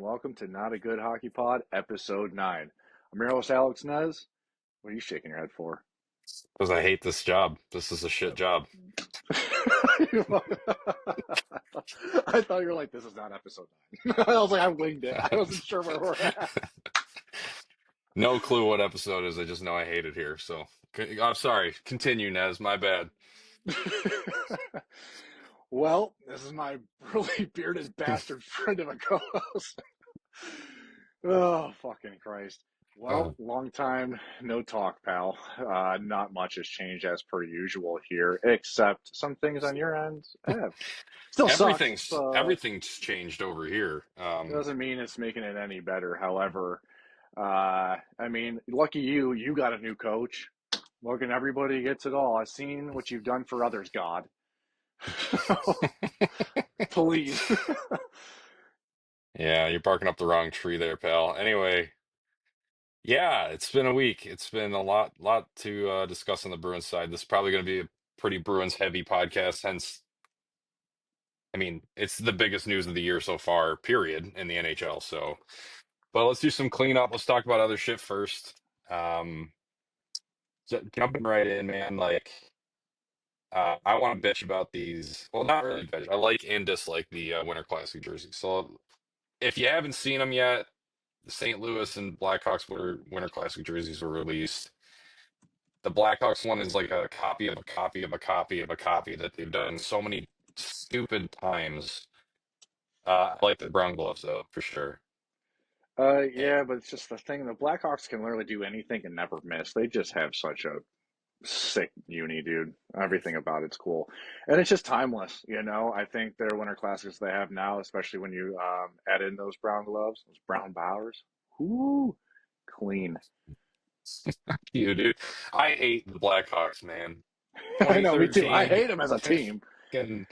welcome to Not a Good Hockey Pod, Episode 9. I'm your host, Alex Nez. What are you shaking your head for? Because I hate this job. This is a shit job. I thought you were like, this is not Episode 9. I was like, I winged it. I wasn't sure where we're at. No clue what episode it is. I just know I hate it here. So I'm sorry. Continue, Nez. My bad. Well, this is my really bearded bastard friend of a co-host. Oh, fucking Christ. Uh, Well, long time no talk, pal. Not much has changed as per usual here, except some things on your end have. Still sucks, but everything's changed over here. it doesn't mean it's making it any better. However, I mean, lucky you, you got a new coach. Look, everybody gets it all. I've seen what you've done for others, God. Please. Yeah, you're barking up the wrong tree there, pal. Anyway, yeah, it's been a week. It's been a lot to discuss on the Bruins side. This is probably going to be a pretty Bruins heavy podcast. Hence, I mean, it's the biggest news of the year so far, period, in the NHL. So, but let's do some cleanup. Let's talk about other shit first. Um, Jumping right in, man. I want to bitch about these. Well, not really bitch. I like and dislike the Winter Classic jerseys. So, if you haven't seen them yet, the St. Louis and Blackhawks Winter Classic jerseys were released. The Blackhawks one is like a copy of a copy of a copy of a copy that they've done so many stupid times. I like the brown gloves though, for sure. Eh, Yeah, but it's just the thing. The Blackhawks can literally do anything and never miss. They just have such a sick uni, dude. Everything about it's cool, and it's just timeless. I think their winter classics they have now, especially when you add in those brown gloves, those brown bowers. Whoo, clean. you dude. I hate the Blackhawks, man. I know, me too. I 2013. hate them as a team. Fucking,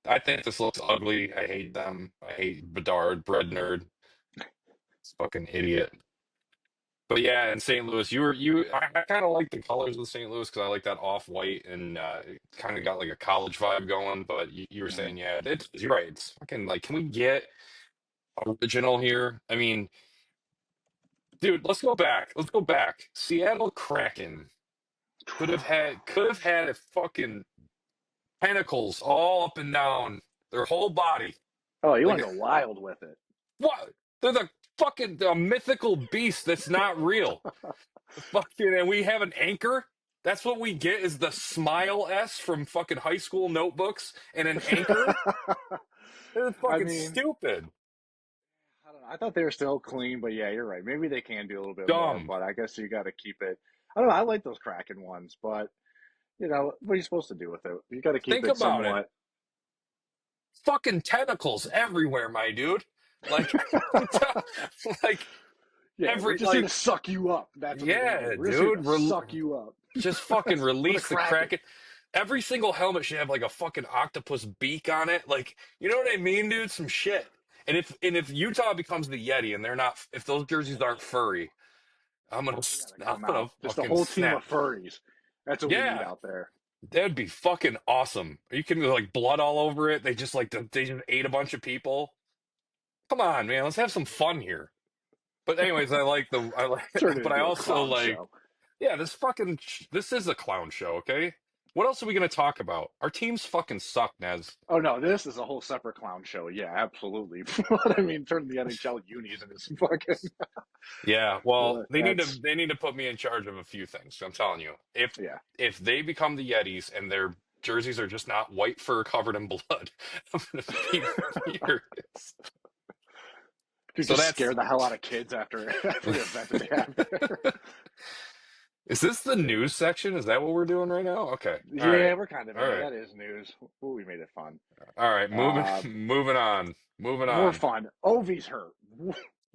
I think this looks ugly. I hate them. I hate Bedard, bread nerd. Fucking idiot. But yeah, in St. Louis, I kind of like the colors of St. Louis because I like that off white and it kind of got like a college vibe going. But you were Mhm. saying, yeah, you're right. It's fucking like, can we get original here? I mean, dude, let's go back. Let's go back. Seattle Kraken could have had a fucking tentacles all up and down their whole body. Oh, you Like want to go wild with it? what? They're the mythical beast that's not real. Fucking, and we have an anchor. That's what we get is the smile S from fucking high school notebooks and an anchor. This is I fucking mean, stupid. I don't know. I thought they were still clean, but yeah, you're right. Maybe they can do a little bit more, Dumb. but I guess you got to keep it. I don't know. I like those Kraken ones, but what are you supposed to do with it? You got to keep Think it about it. somewhat. Fucking tentacles everywhere, my dude. Like, like Yeah, we're every just here to like, suck you up. That's what they're gonna do. yeah, We're just here to dude. suck you up Just fucking for the release the Kraken. Kraken. Every single helmet should have like a fucking octopus beak on it. Like, you know what I mean, dude? Some shit. And if Utah becomes the Yeti and they're not, if those jerseys aren't furry, They got to I'm come gonna out. Just a fucking whole team of snap. furries. That's what we need Yeah, out there. that'd be fucking awesome. Are you kidding me? Like blood all over it. They just ate a bunch of people. Come on, man. Let's have some fun here. But anyways, I like, Turn it but I into a also clown like, show. yeah, this is a clown show. Okay, what else are we gonna talk about? Our teams fucking suck, Nez. Oh no, this is a whole separate clown show. Yeah, absolutely. But I mean, turn the NHL unis into some fucking. Yeah, well, That's they need to put me in charge of a few things. I'm telling you, yeah. if they become the Yetis and their jerseys are just not white fur covered in blood, I'm gonna be furious. To So just that's scare the hell out of kids after every event that they have there. is this the news section? Is that what we're doing right now? Okay, Yeah, we're kind of all in it. right, That is news. Ooh, we made it fun. all right. Uh, Moving on, moving more on. fun. Ovi's hurt.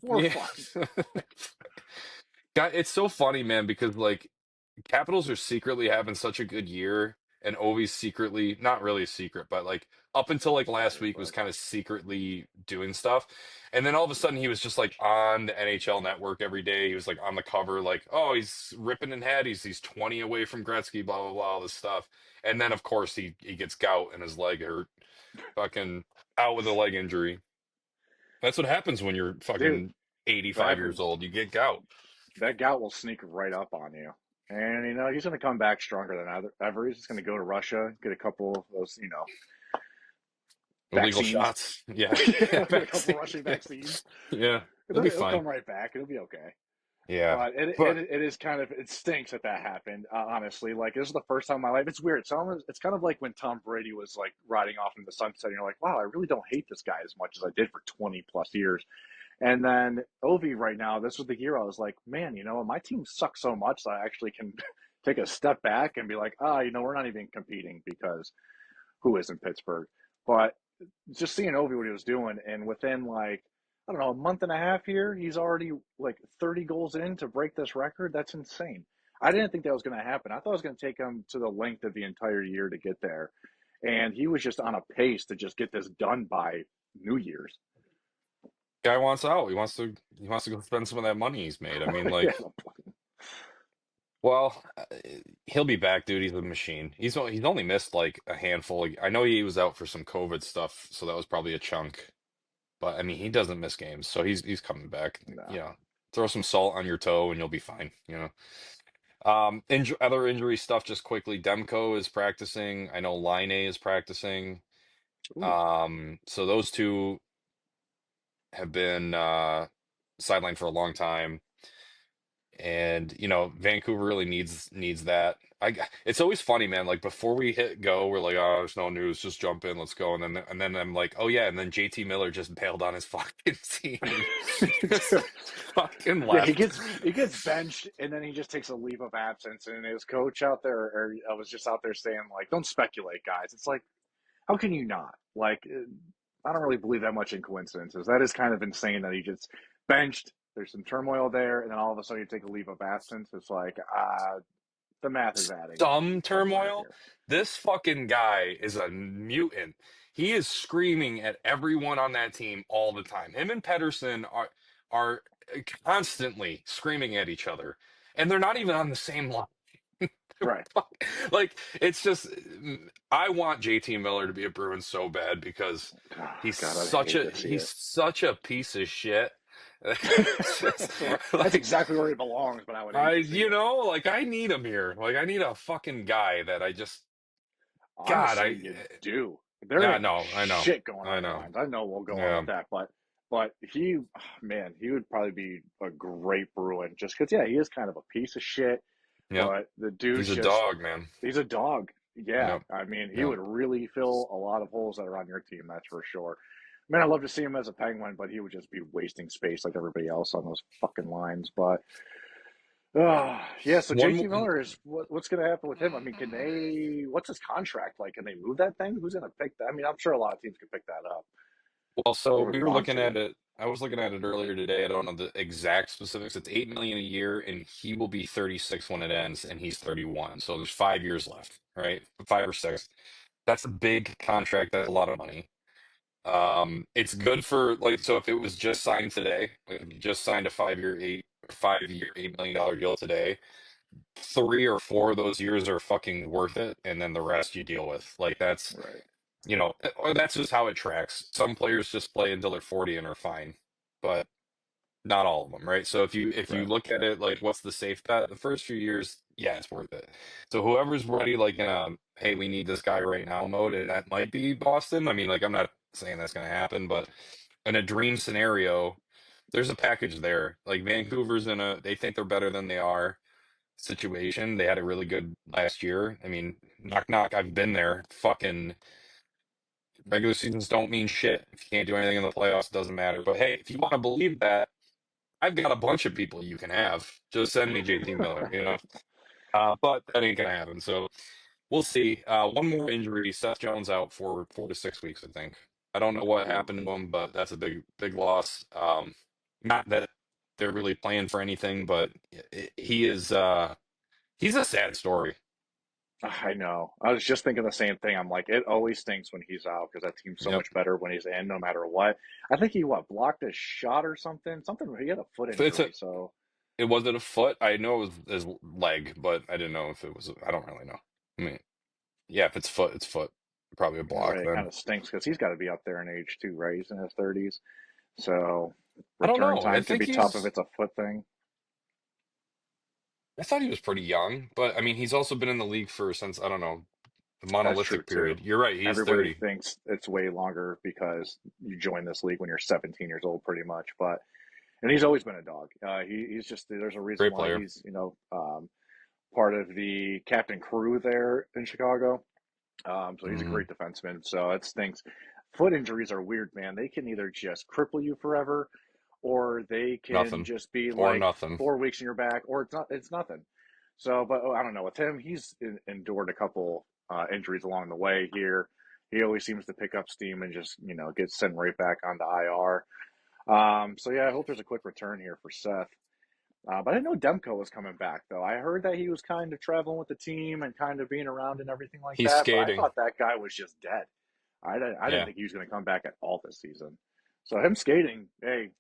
More Yeah. fun. God, it's so funny, man, because like Capitals are secretly having such a good year, and Ovi's secretly, not really a secret, but like up until like last Secret, week was but kind of secretly doing stuff. And then all of a sudden he was just like on the NHL network every day. He was like on the cover, like, oh, he's ripping in head. He's 20 away from Gretzky, blah, blah, blah, all this stuff. And then of course he gets gout and his leg hurt. Fucking out with a leg injury. That's what happens when you're Dude, fucking 85 that years is old. You get gout. that gout will sneak right up on you. And he's going to come back stronger than ever. He's just going to go to Russia, get a couple of those, Illegal vaccines. shots. Yeah. Yeah, Get a couple vaccine. Russian vaccines. Yeah. It'll be It'll fine. come right back. It'll be okay. Yeah. But But it is kind of it stinks that happened. Honestly, like this is the first time in my life. It's weird. It's kind of like when Tom Brady was like riding off into the sunset. And you're like, wow, I really don't hate this guy as much as I did for 20 plus years. And then Ovi right now, this was the year I was like, man, my team sucks so much that I actually can take a step back and be like, we're not even competing because who is in Pittsburgh? But just seeing Ovi what he was doing, and within like I don't know a month and a half here, he's already like 30 goals in to break this record. That's insane. I didn't think that was going to happen. I thought it was going to take him to the length of the entire year to get there, and he was just on a pace to just get this done by New Year's. guy wants out. He wants to go spend some of that money he's made. I mean, Yeah, like, well, he'll be back, dude. He's a machine. He's only missed like a handful. I know he was out for some COVID stuff, so that was probably a chunk. But I mean, he doesn't miss games, so he's coming back. no. You know, throw some salt on your toe and you'll be fine. Other injury stuff, just quickly. Demko is practicing. I know Line is practicing. Ooh, So those two have been sidelined for a long time. And Vancouver really needs that. It's always funny, man. Like before we hit go, we're like, oh, there's no news, just jump in, let's go. And then I'm like, oh yeah, and then JT Miller just bailed on his fucking team. Just dude. fucking Yeah, left. he gets benched and then he just takes a leave of absence. And his coach out there, or I was just out there saying like, don't speculate, guys. It's like, how can you not? Like, I don't really believe that much in coincidences. That is kind of insane that he gets benched. There's some turmoil there, and then all of a sudden you take a leave of absence. It's like, the math is adding Some somewhere turmoil. here. This fucking guy is a mutant. He is screaming at everyone on that team all the time. Him and Pedersen are constantly screaming at each other, and they're not even on the same line. Right. Like it's just, I want JT Miller to be a Bruin so bad because Oh, he's God, I'd such hate a to see he's it. such a piece of shit. It's just That's like exactly where he belongs, but I would hate I to see it. like I need him here. Like I need a fucking guy that I just God, Honestly, you do. There yeah, ain't no, shit going I on in know, lines. I know we'll go on yeah, with that, but he, man, he would probably be a great Bruin just because, yeah, he is kind of a piece of shit, yep. but the dude's He's a just, dog, man. he's a dog. Yeah, Yep, I mean, he yep. would really fill a lot of holes that are on your team, that's for sure. Man, I'd love to see him as a Penguin, but he would just be wasting space like everybody else on those fucking lines. But yeah. So One JT more. Miller is what's going to happen with him? I mean, can they? What's his contract like? Can they move that thing? Who's going to pick that? I mean, I'm sure a lot of teams could pick that up Well, so or we would were want looking to. at it. I was looking at it earlier today. I don't know the exact specifics. It's 8 million a year, and he will be 36 when it ends, and he's 31. So there's 5 years left, right? 5 or 6. That's a big contract. That's a lot of money. It's good for like so if it was just signed today, like if you just signed a 5-year, $8 million deal today, 3 or 4 of those years are fucking worth it, and then the rest you deal with. Like Right. or that's just how it tracks. Some players just play until they're 40 and are fine, but not all of them, right? So if you Right. look at it like what's the safe bet, the first few years, yeah, it's worth it. So whoever's ready, like in a hey, we need this guy right now mode, and that might be Boston. I mean, like I'm not saying that's gonna happen, but in a dream scenario, there's a package there. Like Vancouver's in a they think they're better than they are situation. They had a really good last year. I mean, knock knock, I've been there. Fucking regular seasons don't mean shit. If you can't do anything in the playoffs, it doesn't matter. But hey, if you want to believe that, I've got a bunch of people you can have. Just send me JT Miller. But that ain't gonna happen. So we'll see. One more injury. Seth Jones out for 4 to 6 weeks, I think. I don't know what Ooh. happened to him, but that's a big, big loss. Not that they're really playing for anything, but he is. He's a sad story. I know. I was just thinking the same thing. I'm like, it always stinks when he's out because that team's so Yep. much better when he's in, no matter what. I think he blocked a shot or something. Something he had a foot It's a. injury, so It wasn't a foot. I know it was his leg, but I didn't know if it was. I don't really know. I mean, yeah, if it's foot, it's foot. Probably a block right, it kind then. of stinks because he's got to be up there in age too, right? He's in his 30s. So I don't return know. I time can think be tough if he's. it's a foot thing. I thought he was pretty young, but I mean, he's also been in the league for since I don't know the That's true monolithic too. period. You're right. He's Everybody 30. thinks it's way longer because you join this league when you're 17 years old, pretty much. But and he's always been a dog. He's just there's a reason Great why player. he's part of the captain crew there in Chicago. So he's a Hmm. great defenseman. So it's things. Foot injuries are weird, man. They can either just cripple you forever, or they can Nothing just be or like nothing. 4 weeks in your back, or it's not. It's nothing. So, but I don't know with him. Endured a couple injuries along the way here. He always seems to pick up steam and just get sent right back onto IR. So yeah, I hope there's a quick return here for Seth. But I didn't know Demko was coming back, though. I heard that he was kind of traveling with the team and kind of being around and everything like He's that. But I skating. thought that guy was just dead. I didn't Yeah. think he was going to come back at all this season. So him skating, hey, big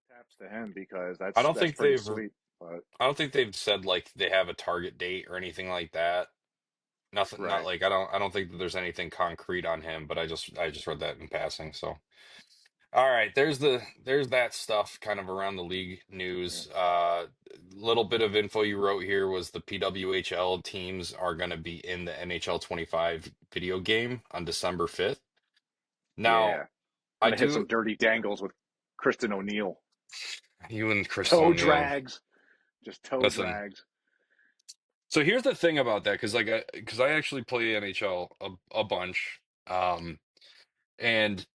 taps to him because I that's don't that's think pretty they've. sweet. But I don't think they've said like they have a target date or anything like that. Nothing. Not right, like I don't. I don't think that there's anything concrete on him. But I just read that in passing. So. All right, there's that stuff kind of around the league yeah, news. Little bit of info you wrote here was the PWHL teams are going to be in the NHL 25 video game on December 5th. Now, yeah. I Gonna hit some do dirty dangles with Kristen O'Neill. you and Chris Toe O'Neill. drags, just toe Listen, drags. so here's the thing about that because I actually play NHL a bunch, and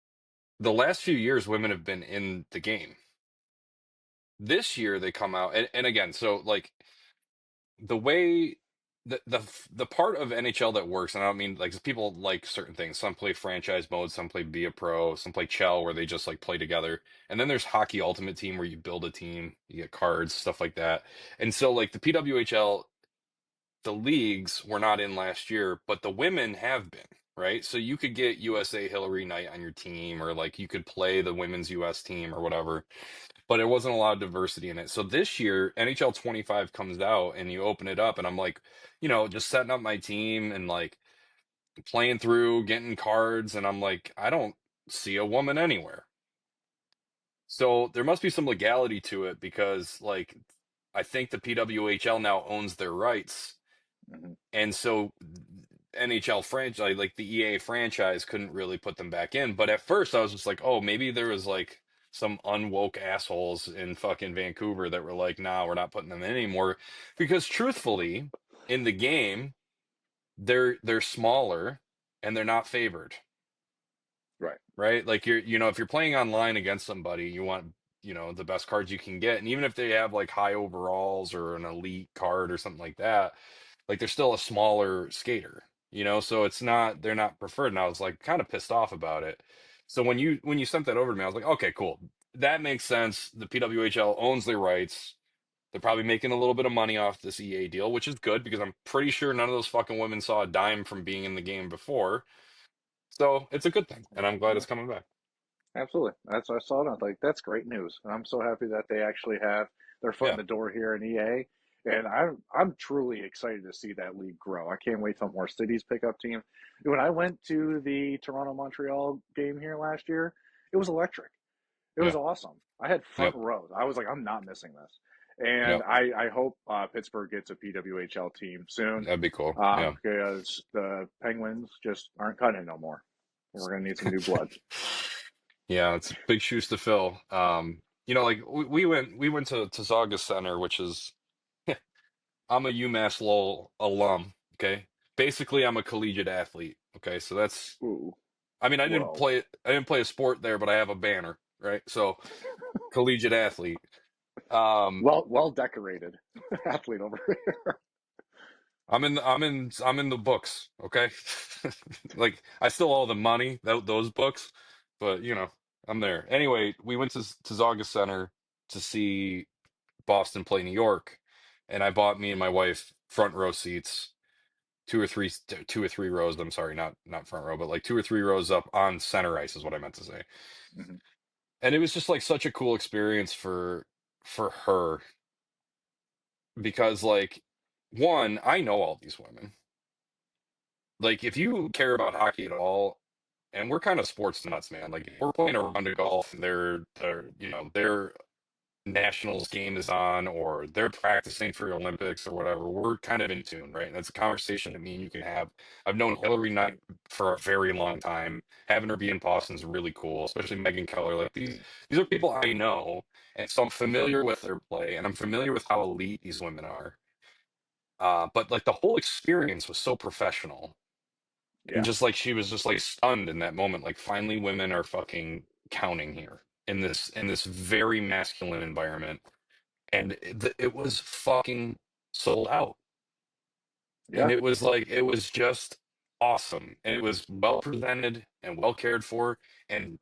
the last few years women have been in the game. This year they come out and again, so like the way the part of NHL that works, and I don't mean like 'cause people like certain things. Some play franchise mode, some play be a pro, some play Chell where they just like play together. And then there's Hockey Ultimate Team where you build a team, you get cards, stuff like that. And so like the PWHL, the leagues were not in last year, but the women have been, right? So you could get USA Hillary Knight on your team, or like you could play the women's US team or whatever, but it wasn't a lot of diversity in it. So this year, NHL 25 comes out and you open it up, and I'm like, just setting up my team and like playing through, getting cards, and I'm like, I don't see a woman anywhere. So there must be some legality to it because, like, I think the PWHL now owns their rights. Mm-hmm. And so NHL franchise, like the EA franchise, couldn't really put them back in. But at first, I was just like, oh, maybe there was like some unwoke assholes in fucking Vancouver that were like, nah, we're not putting them in anymore. Because truthfully, in the game, they're smaller and they're not favored, Right. right? Like if you're playing online against somebody, you want the best cards you can get, and even if they have like high overalls or an elite card or something like that, like they're still a smaller skater, so they're not preferred. And I was like kind of pissed off about it. So when you sent that over to me, I was like, okay, cool. That makes sense. The PWHL owns their rights. They're probably making a little bit of money off this EA deal, which is good because I'm pretty sure none of those fucking women saw a dime from being in the game before. So it's a good thing, and I'm glad Yeah. it's coming back. Absolutely. That's what I saw it. I was like, that's great news. And I'm so happy that they actually have their foot in Yeah, the door here in EA. And I'm truly excited to see that league grow. I can't wait till more cities pick up teams. When I went to the Toronto Montreal game here last year, it was electric. It was yeah, awesome. I had front yep, rows. I was like, I'm not missing this. And yep. I hope Pittsburgh gets a PWHL team soon That'd be cool. Yeah. because the Penguins just aren't cutting it no more. We're going to need some new blood. Yeah, it's big shoes to fill. Like we went to Saugus Center, which is I'm a UMass Lowell alum. Okay, basically I'm a collegiate athlete. Okay, so that's Ooh, I mean whoa. I didn't play a sport there, but I have a banner, right? So collegiate athlete. Um, Well decorated athlete over here. I'm in the books. Okay, like I still owe the money those books, but I'm there. Anyway, we went to Saugus Center to see Boston play New York, and I bought me and my wife front row seats, two or three rows. I'm sorry, not front row, but like two or three rows up on center ice is what I meant to say. Mhm. And it was just like such a cool experience for her because like one, I know all these women. Like if you care about hockey at all and we're kind of sports nuts, man. Like if we're playing a round of golf and their nationals game is on or they're practicing for the Olympics or whatever, we're kind of in tune, right? And that's a conversation that me and you can have. I've known Hillary Knight for a very long time. Having her be in Boston is really cool, especially Megan Keller. Like these are people I know, and so I'm familiar with their play, and I'm familiar with how elite these women are. But like the whole experience was so professional, and Yeah. just like she was just like stunned in that moment. Like finally, women are fucking counting here in this very masculine environment, and it was fucking sold out, and Yeah. it was like it was just awesome, and it was well presented and well cared for, and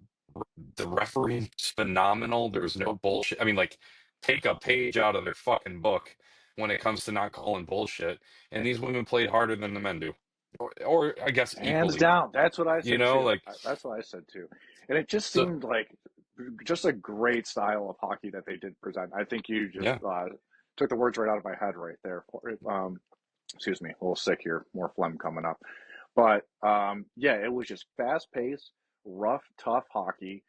the refereeing was phenomenal. There was no bullshit. I mean, like take a page out of their fucking book when it comes to not calling bullshit, and these women played harder than the men do, or I guess Hands equally, down. That's what I you said know, too. like That's what I said too. And it just so. seemed like just a great style of hockey that they did present. I think you just Yeah, took the words right out of my head right there. Excuse me, a little sick here, more phlegm coming up. But yeah, it was just fast paced, rough, tough hockey,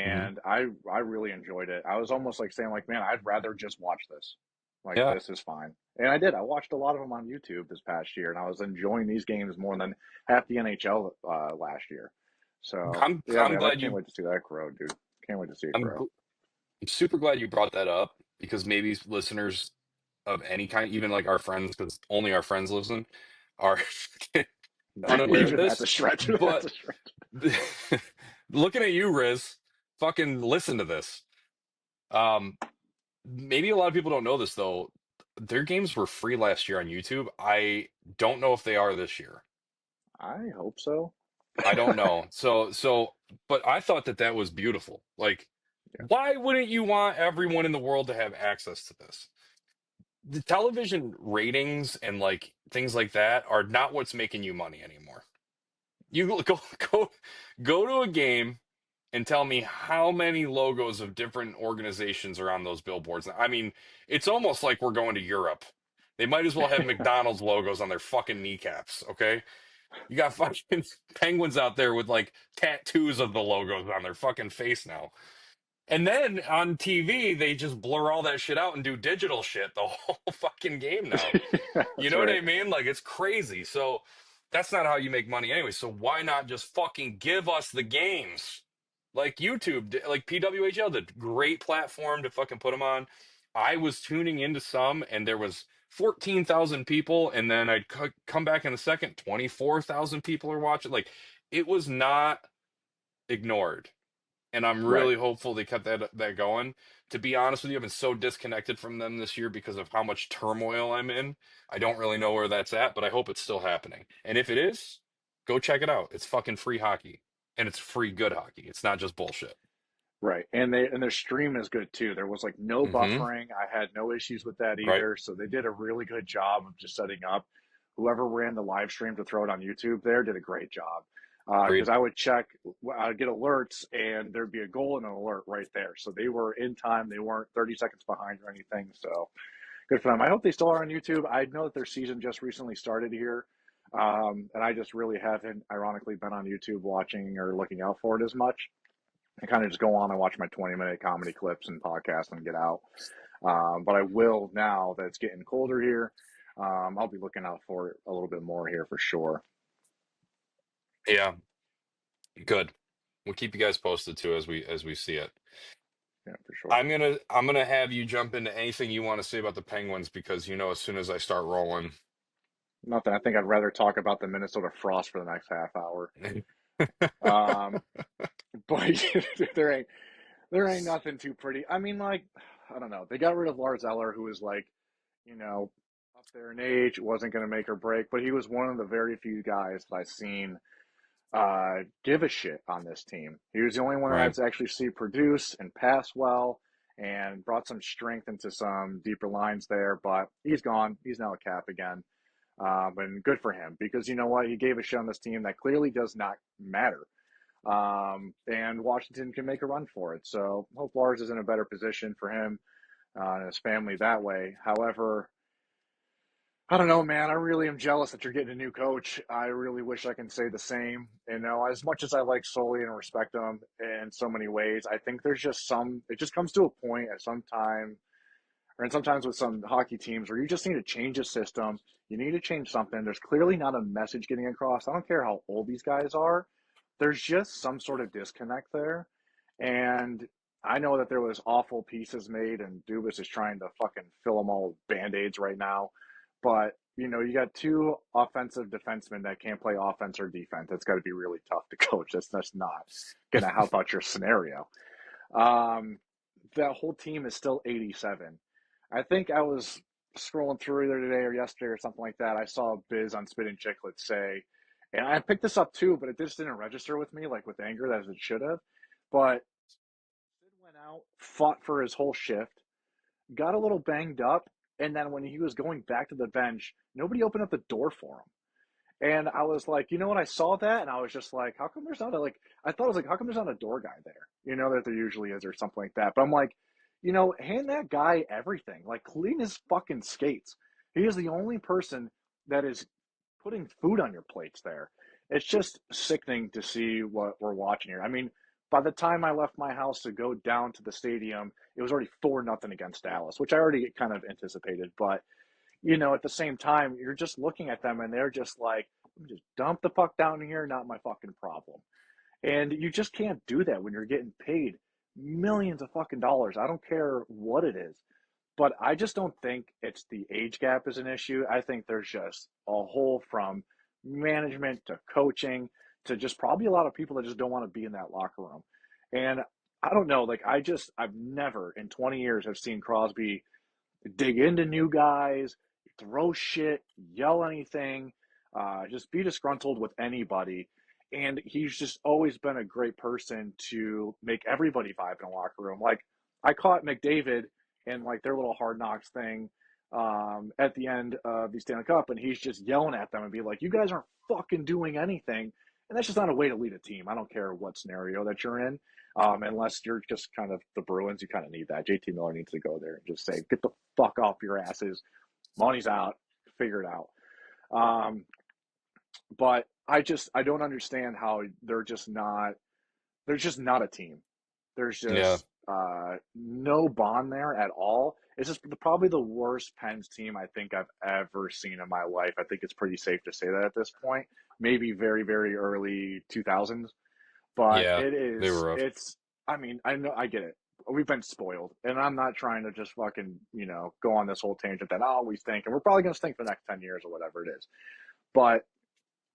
hmm and I really enjoyed it. I was almost like saying like, man, I'd rather just watch this. Like yeah. this is fine, and I did. I watched a lot of them on YouTube this past year, and I was enjoying these games more than half the NHL last year. So yeah, I'm man, I glad can't you. wait to see that grow, dude. Can't wait to see it I'm grow. I'm super glad you brought that up because maybe listeners of any kind, even like our friends, because only our friends listen, are unaware of Even that's a this. stretch. That's But a stretch. looking at you, Riz, fucking listen to this. Um, Maybe a lot of people don't know this though. Their games were free last year on YouTube. I don't know if they are this year. I hope so. I don't know. But I thought that that was beautiful. Like, Yeah, why wouldn't you want everyone in the world to have access to this? The television ratings and like things like that are not what's making you money anymore. You go go to a game and tell me how many logos of different organizations are on those billboards. I mean, it's almost like we're going to Europe. They might as well have McDonald's logos on their fucking kneecaps, okay? You got fucking penguins out there with like tattoos of the logos on their fucking face now. And then on TV, they just blur all that shit out and do digital shit the whole fucking game now. You that's know what right. I mean? Like it's crazy. So that's not how you make money anyway. So why not just fucking give us the games? Like YouTube, like PWHL, the great platform to fucking put them on. I was tuning into some and there was 14,000 people and then I'd come back in a second, 24,000 people are watching. Like it was not ignored, and I'm Right. really hopeful they kept that going. To be honest with you, I've been so disconnected from them this year because of how much turmoil I'm in. I don't really know where that's at, but I hope it's still happening. And if it is, go check it out. It's fucking free hockey, and it's free good hockey. It's not just bullshit. Right. And their stream is good too. There was like no Mm-hmm. buffering. I had no issues with that Right. either. So they did a really good job of just setting up. Whoever ran the live stream to throw it on YouTube there did a great job. Because Agreed. I would check, I'd get alerts, and there'd be a goal and an alert right there. So they were in time. They weren't 30 seconds behind or anything. So good for them. I hope they still are on YouTube. I know that their season just recently started here. And I just really haven't, ironically, been on YouTube watching or looking out for it as much. I kind of just go on and watch my 20-minute comedy clips and podcast and get out. But I will now that it's getting colder here. I'll be looking out for it a little bit more here for sure. Yeah. Good. We'll keep you guys posted too as we see it. Yeah, for sure. I'm gonna have you jump into anything you want to say about the Penguins because you know as soon as I start rolling. Nothing. I think I'd rather talk about the Minnesota Frost for the next half hour. Um, but there ain't nothing too pretty. I mean, like I don't know. They got rid of Lars Eller, who was like, you know, up there in age, wasn't going to make or break, but he was one of the very few guys that I've seen give a shit on this team. He was the only one Right. I've actually see produce and pass well and brought some strength into some deeper lines there. But he's gone. He's now a cap again. And good for him because you know what? He gave a shit on this team that clearly does not matter. And Washington can make a run for it. So hope Lars is in a better position for him and his family that way. However, I don't know, man. I really am jealous that you're getting a new coach. I really wish I can say the same. You know, as much as I like Sully and respect him in so many ways, I think there's just some. It just comes to a point at some time, or and sometimes with some hockey teams, where you just need to change a system. You need to change something. There's clearly not a message getting across. I don't care how old these guys are. There's just some sort of disconnect there, and I know that there was awful pieces made, and Dubas is trying to fucking fill them all with band-aids right now. But you know, you got two offensive defensemen that can't play offense or defense. That's got to be really tough to coach. That's not gonna help out your scenario. Um, that whole team is still 87. I think I was scrolling through either today or yesterday or something like that. I saw Biz on Spit and Chicklets say, and I picked this up too, but it just didn't register with me like with anger as it should have. But Sid went out, fought for his whole shift, got a little banged up, and then when he was going back to the bench, nobody opened up the door for him. And I was like, you know what? I saw that, and I was just like, how come there's not a like? I thought I was like, how come there's not a door guy there? You know that there usually is, or something like that. But I'm like, you know, hand that guy everything. Like, clean his fucking skates. He is the only person that is putting food on your plates there. It's just sickening to see what we're watching here. I mean, by the time I left my house to go down to the stadium, it was already 4-0 against Dallas, which I already kind of anticipated. But you know, at the same time, you're just looking at them and they're just like, just dump the puck down here, not my fucking problem. And you just can't do that when you're getting paid millions of fucking dollars. I don't care what it is. But I just don't think it's the age gap is an issue. I think there's just a whole from management to coaching to just probably a lot of people that just don't want to be in that locker room. And I don't know, like I've never in 20 years have seen Crosby dig into new guys, throw shit, yell anything, just be disgruntled with anybody. And he's just always been a great person to make everybody vibe in a locker room. Like I caught McDavid in like their little hard knocks thing at the end of the Stanley Cup, and he's just yelling at them and be like, "You guys aren't fucking doing anything." And that's just not a way to lead a team. I don't care what scenario that you're in. Unless you're just kind of the Bruins, you kind of need that. JT Miller needs to go there and just say, "Get the fuck off your asses. Money's out. Figure it out." Um, but I don't understand how there's just not a team. There's Yeah, just no bond there at all. It's just probably the worst Pens team I think I've ever seen in my life. I think it's pretty safe to say that at this point. Maybe very, very early 2000s, but yeah, they were rough. I mean, I know, I get it. We've been spoiled, and I'm not trying to just fucking, you know, go on this whole tangent that I always think, and we're probably going to stink for the next 10 years or whatever it is. But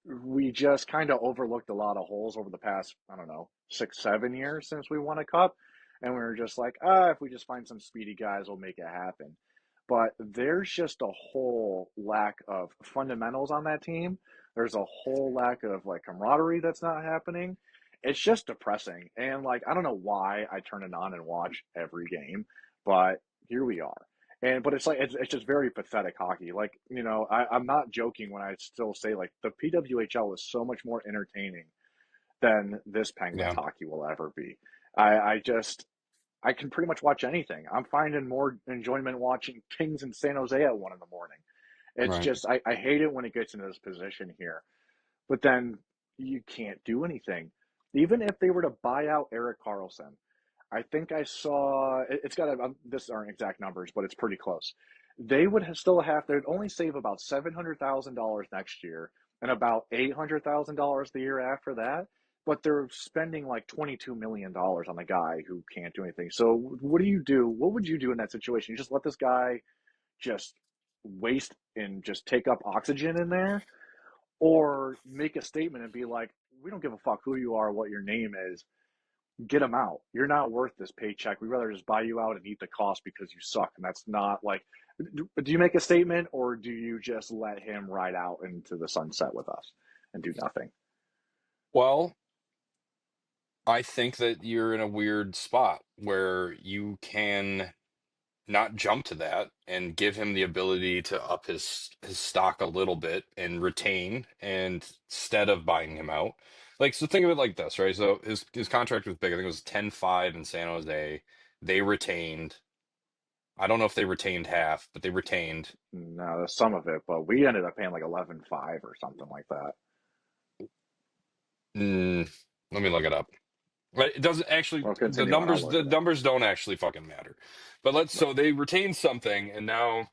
we just kind of overlooked a lot of holes over the past, I don't know, 6, 7 years since we won a cup. And we were just like, if we just find some speedy guys, we'll make it happen. But there's just a whole lack of fundamentals on that team. There's a whole lack of like camaraderie that's not happening. It's just depressing. And like, I don't know why I turn it on and watch every game, but here we are. And but it's like it's just very pathetic hockey. Like you know, I'm not joking when I still say like the PWHL is so much more entertaining than this Penguins Yeah, hockey will ever be. I just I can pretty much watch anything. I'm finding more enjoyment watching Kings in San Jose at 1 in the morning. It's right. just I hate it when it gets into this position here. But then you can't do anything. Even if they were to buy out Eric Carlson, I think I saw it's got this aren't exact numbers, but it's pretty close. They would still have they'd only save about $700,000 next year and about $800,000 the year after that. But they're spending like $22 million on the guy who can't do anything. So what do you do? What would you do in that situation? You just let this guy just waste and just take up oxygen in there, or make a statement and be like, we don't give a fuck who you are, what your name is, get him out. You're not worth this paycheck. We'd rather just buy you out and eat the cost because you suck. And that's not like, do you make a statement or do you just let him ride out into the sunset with us and do nothing? Well, I think that you're in a weird spot where you can not jump to that and give him the ability to up his stock a little bit and retain and instead of buying him out. Like so think of it like this, right? So his contract was big. I think it was 10-5 in San Jose. They retained. I don't know if they retained half, but they retained. No, that's some of it, but we ended up paying like 11.5 or something like that. Mm, let me look it up. But it doesn't actually, Well, continue on. I'll look the it up. numbers don't actually fucking matter. But Right. so they retained something, and now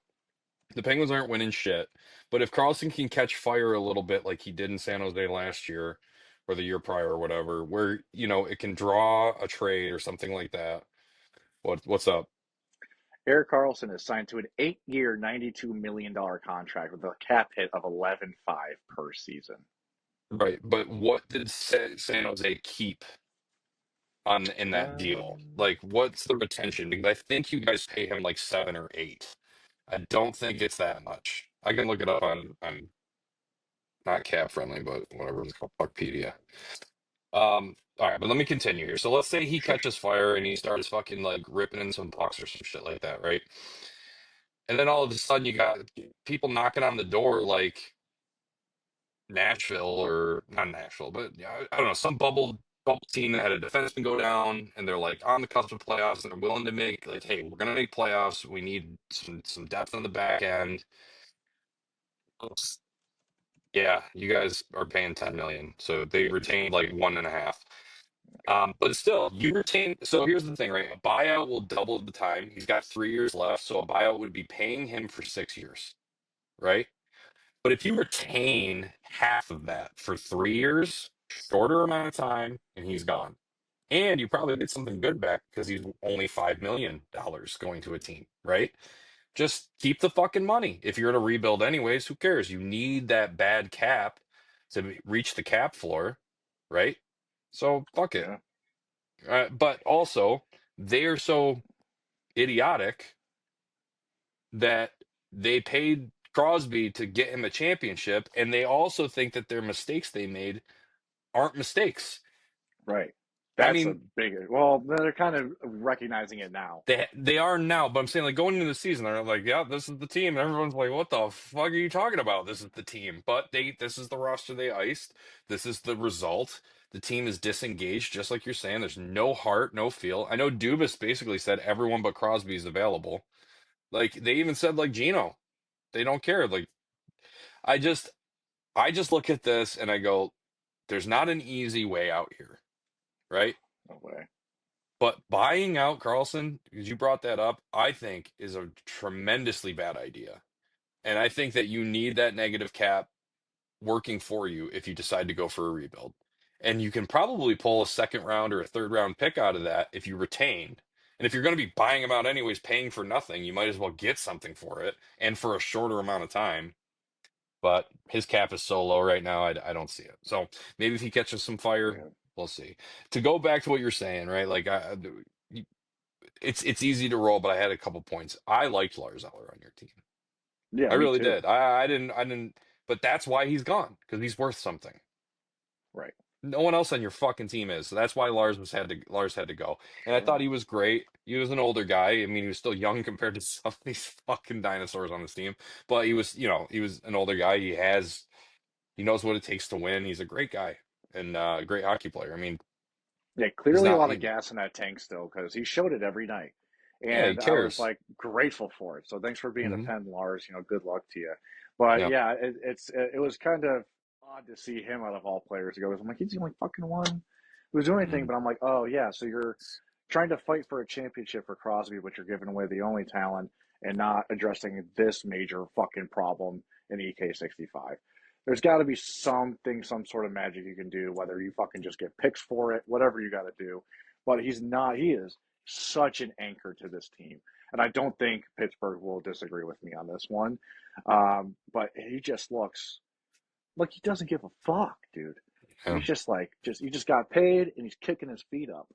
the Penguins aren't winning shit. But if Carlson can catch fire a little bit like he did in San Jose last year or the year prior or whatever, where, it can draw a trade or something like that. What's up? Erik Karlsson is signed to an 8-year, $92 million contract with a cap hit of 11.5 per season. Right. But what did San Jose keep on in that deal? Um, Like, what's the retention? Because I think you guys pay him like 7 or 8. I don't think it's that much. I can look it up on not cap friendly, but whatever it's called, Puckpedia. All right, but let me continue here. So let's say he sure. catches fire and he starts fucking like ripping in some pucks or some shit like that, right? And then all of a sudden you got people knocking on the door like Nashville or not Nashville, but yeah, I don't know, some bubble team that had a defenseman go down and they're like on the cusp of playoffs and they're willing to make like, hey, we're gonna make playoffs. We need some depth on the back end. Oops. Yeah, you guys are paying 10 million. So they retained like 1.5. But still, you retain. So here's the thing, right? A buyout will double the time. He's got 3 years left, so a buyout would be paying him for 6 years, right? But if you retain half of that for 3 years, shorter amount of time, and he's gone. And you probably get something good back because he's only $5 million going to a team, right? Just keep the fucking money. If you're in a rebuild anyways, who cares? You need that bad cap to reach the cap floor, right? So fuck it. Yeah. But also, they are so idiotic that they paid Crosby to get him a championship, and they also think that their mistakes they made aren't mistakes. Right. I That's a mean, big. Well, they're kind of recognizing it now. they are now, but I'm saying like going into the season, they're like, yeah, this is the team. And everyone's like, what the fuck are you talking about? This is the team. But this is the roster they iced. This is the result. The team is disengaged, just like you're saying. There's no heart, no feel. I know Dubas basically said everyone but Crosby is available. Like they even said like Gino, they don't care. Like I just I just look at this and I go, there's not an easy way out here, right? No way. But buying out Carlson, because you brought that up, I think is a tremendously bad idea. And I think that you need that negative cap working for you if you decide to go for a rebuild. And you can probably pull a second round or a third round pick out of that if you retain. And if you're going to be buying them out anyways, paying for nothing, you might as well get something for it and for a shorter amount of time. But his cap is so low right now, I don't see it. So maybe if he catches some fire, Yeah. we'll see. To go back to what you're saying, right? Like it's easy to roll, but I had a couple points. I liked Lars Eller on your team. Yeah. I Me really too. did. I didn't, but that's why he's gone because he's worth something. Right. No one else on your fucking team is. So that's why Lars had to go. And I thought Sure. he was great. He was an older guy. I mean, he was still young compared to some of these fucking dinosaurs on this team. But he was an older guy. He knows what it takes to win. He's a great guy and a great hockey player. I mean, Yeah, he's clearly a not. lot of gas in that tank still because he showed it every night. Yeah, he And I was cares. like grateful for it. So thanks for being a Hmm. pen, Lars. Good luck to you. But Yeah. yeah, it was kind of odd to see him out of all players to go. I'm like, he's the only fucking one who was doing anything. Hmm. But I'm like, oh yeah, so you're trying to fight for a championship for Crosby, but you're giving away the only talent and not addressing this major fucking problem in EK65. There's got to be something, some sort of magic you can do, whether you fucking just get picks for it, whatever you got to do. But he's not, he is such an anchor to this team. And I don't think Pittsburgh will disagree with me on this one. But he just looks like he doesn't give a fuck, dude. Yeah. He's just like, he just got paid and he's kicking his feet up.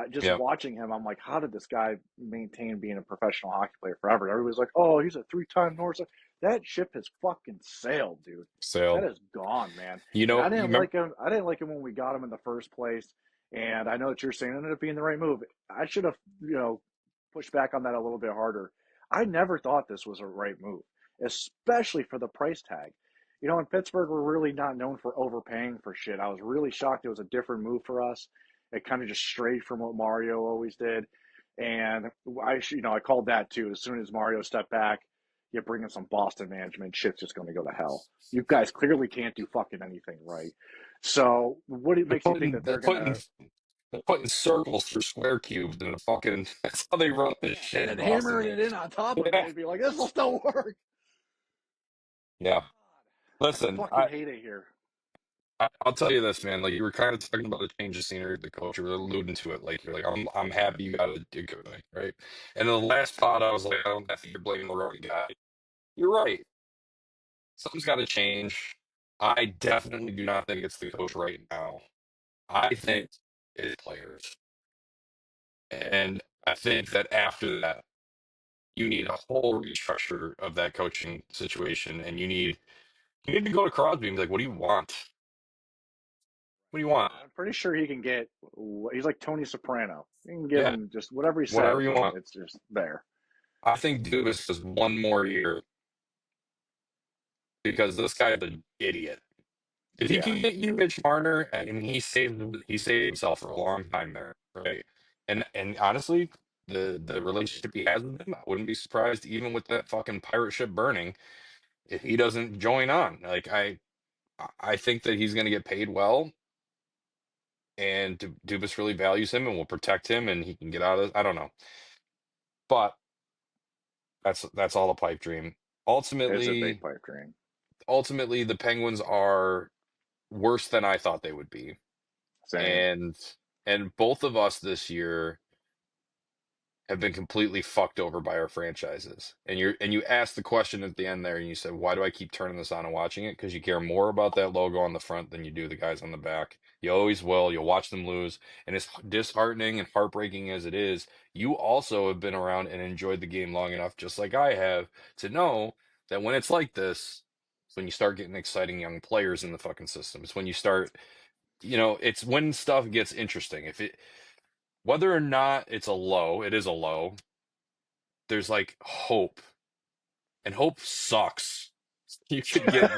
Just Yeah. watching him, I'm like, how did this guy maintain being a professional hockey player forever? Everybody's like, oh, he's a 3-time Norris. That ship has fucking sailed, dude. That Sailed. is gone, man. And I You didn't remember? like him. I didn't like him when we got him in the first place. And I know that you're saying it ended up being the right move. I should have, pushed back on that a little bit harder. I never thought this was a right move, especially for the price tag. In Pittsburgh, we're really not known for overpaying for shit. I was really shocked it was a different move for us. It kind of just strayed from what Mario always did. And I called that too. As soon as Mario stepped back, you bring in some Boston management, shit's just going to go to hell. You guys clearly can't do fucking anything right. So, what They're makes you think putting that they're they're going putting to they're putting circles through square cubes in a fucking. That's how they run this yeah, shit and in then Boston. hammering it in on top of it Yeah, and be like, this will still work? yeah. I Listen, fucking hate it here. I'll tell you this, man. Like you were kind of talking about the change of scenery, the coach. You were alluding to it. Like you're like, I'm happy you got a good thing, right? And then the last thought, I was like, I don't think you're blaming the wrong guy. You're right. Something's got to change. I definitely do not think it's the coach right now. I think it's players, and I think that after that, you need a whole restructure of that coaching situation, and you need to go to Crosby and be like, what do you want? What do you want? I'm pretty sure he can get. He's like Tony Soprano. You can give Yeah, him just whatever he whatever says, you and want. it's just there. I think Dubas has one more year because this guy's an idiot. If he Yeah, can get you Mitch Marner, I mean, he saved himself for a long time there, right? And honestly, the relationship he has with him, I wouldn't be surprised even with that fucking pirate ship burning if he doesn't join on. Like I think that he's going to get paid well, and Dubas really values him and will protect him, and he can get out of. I don't know, but that's all a pipe dream. it's a big Ultimately, pipe dream. ultimately, the Penguins are worse than I thought they would be. Same. And both of us this year have been completely fucked over by our franchises. And you asked the question at the end there and you said, why do I keep turning this on and watching it? Because you care more about that logo on the front than you do the guys on the back. You always will. You'll watch them lose. And as disheartening and heartbreaking as it is, you also have been around and enjoyed the game long enough, just like I have, to know that when it's like this, it's when you start getting exciting young players in the fucking system. It's when you start, it's when stuff gets interesting. Whether or not it's a low, it is a low. There's like hope, and hope sucks. You could get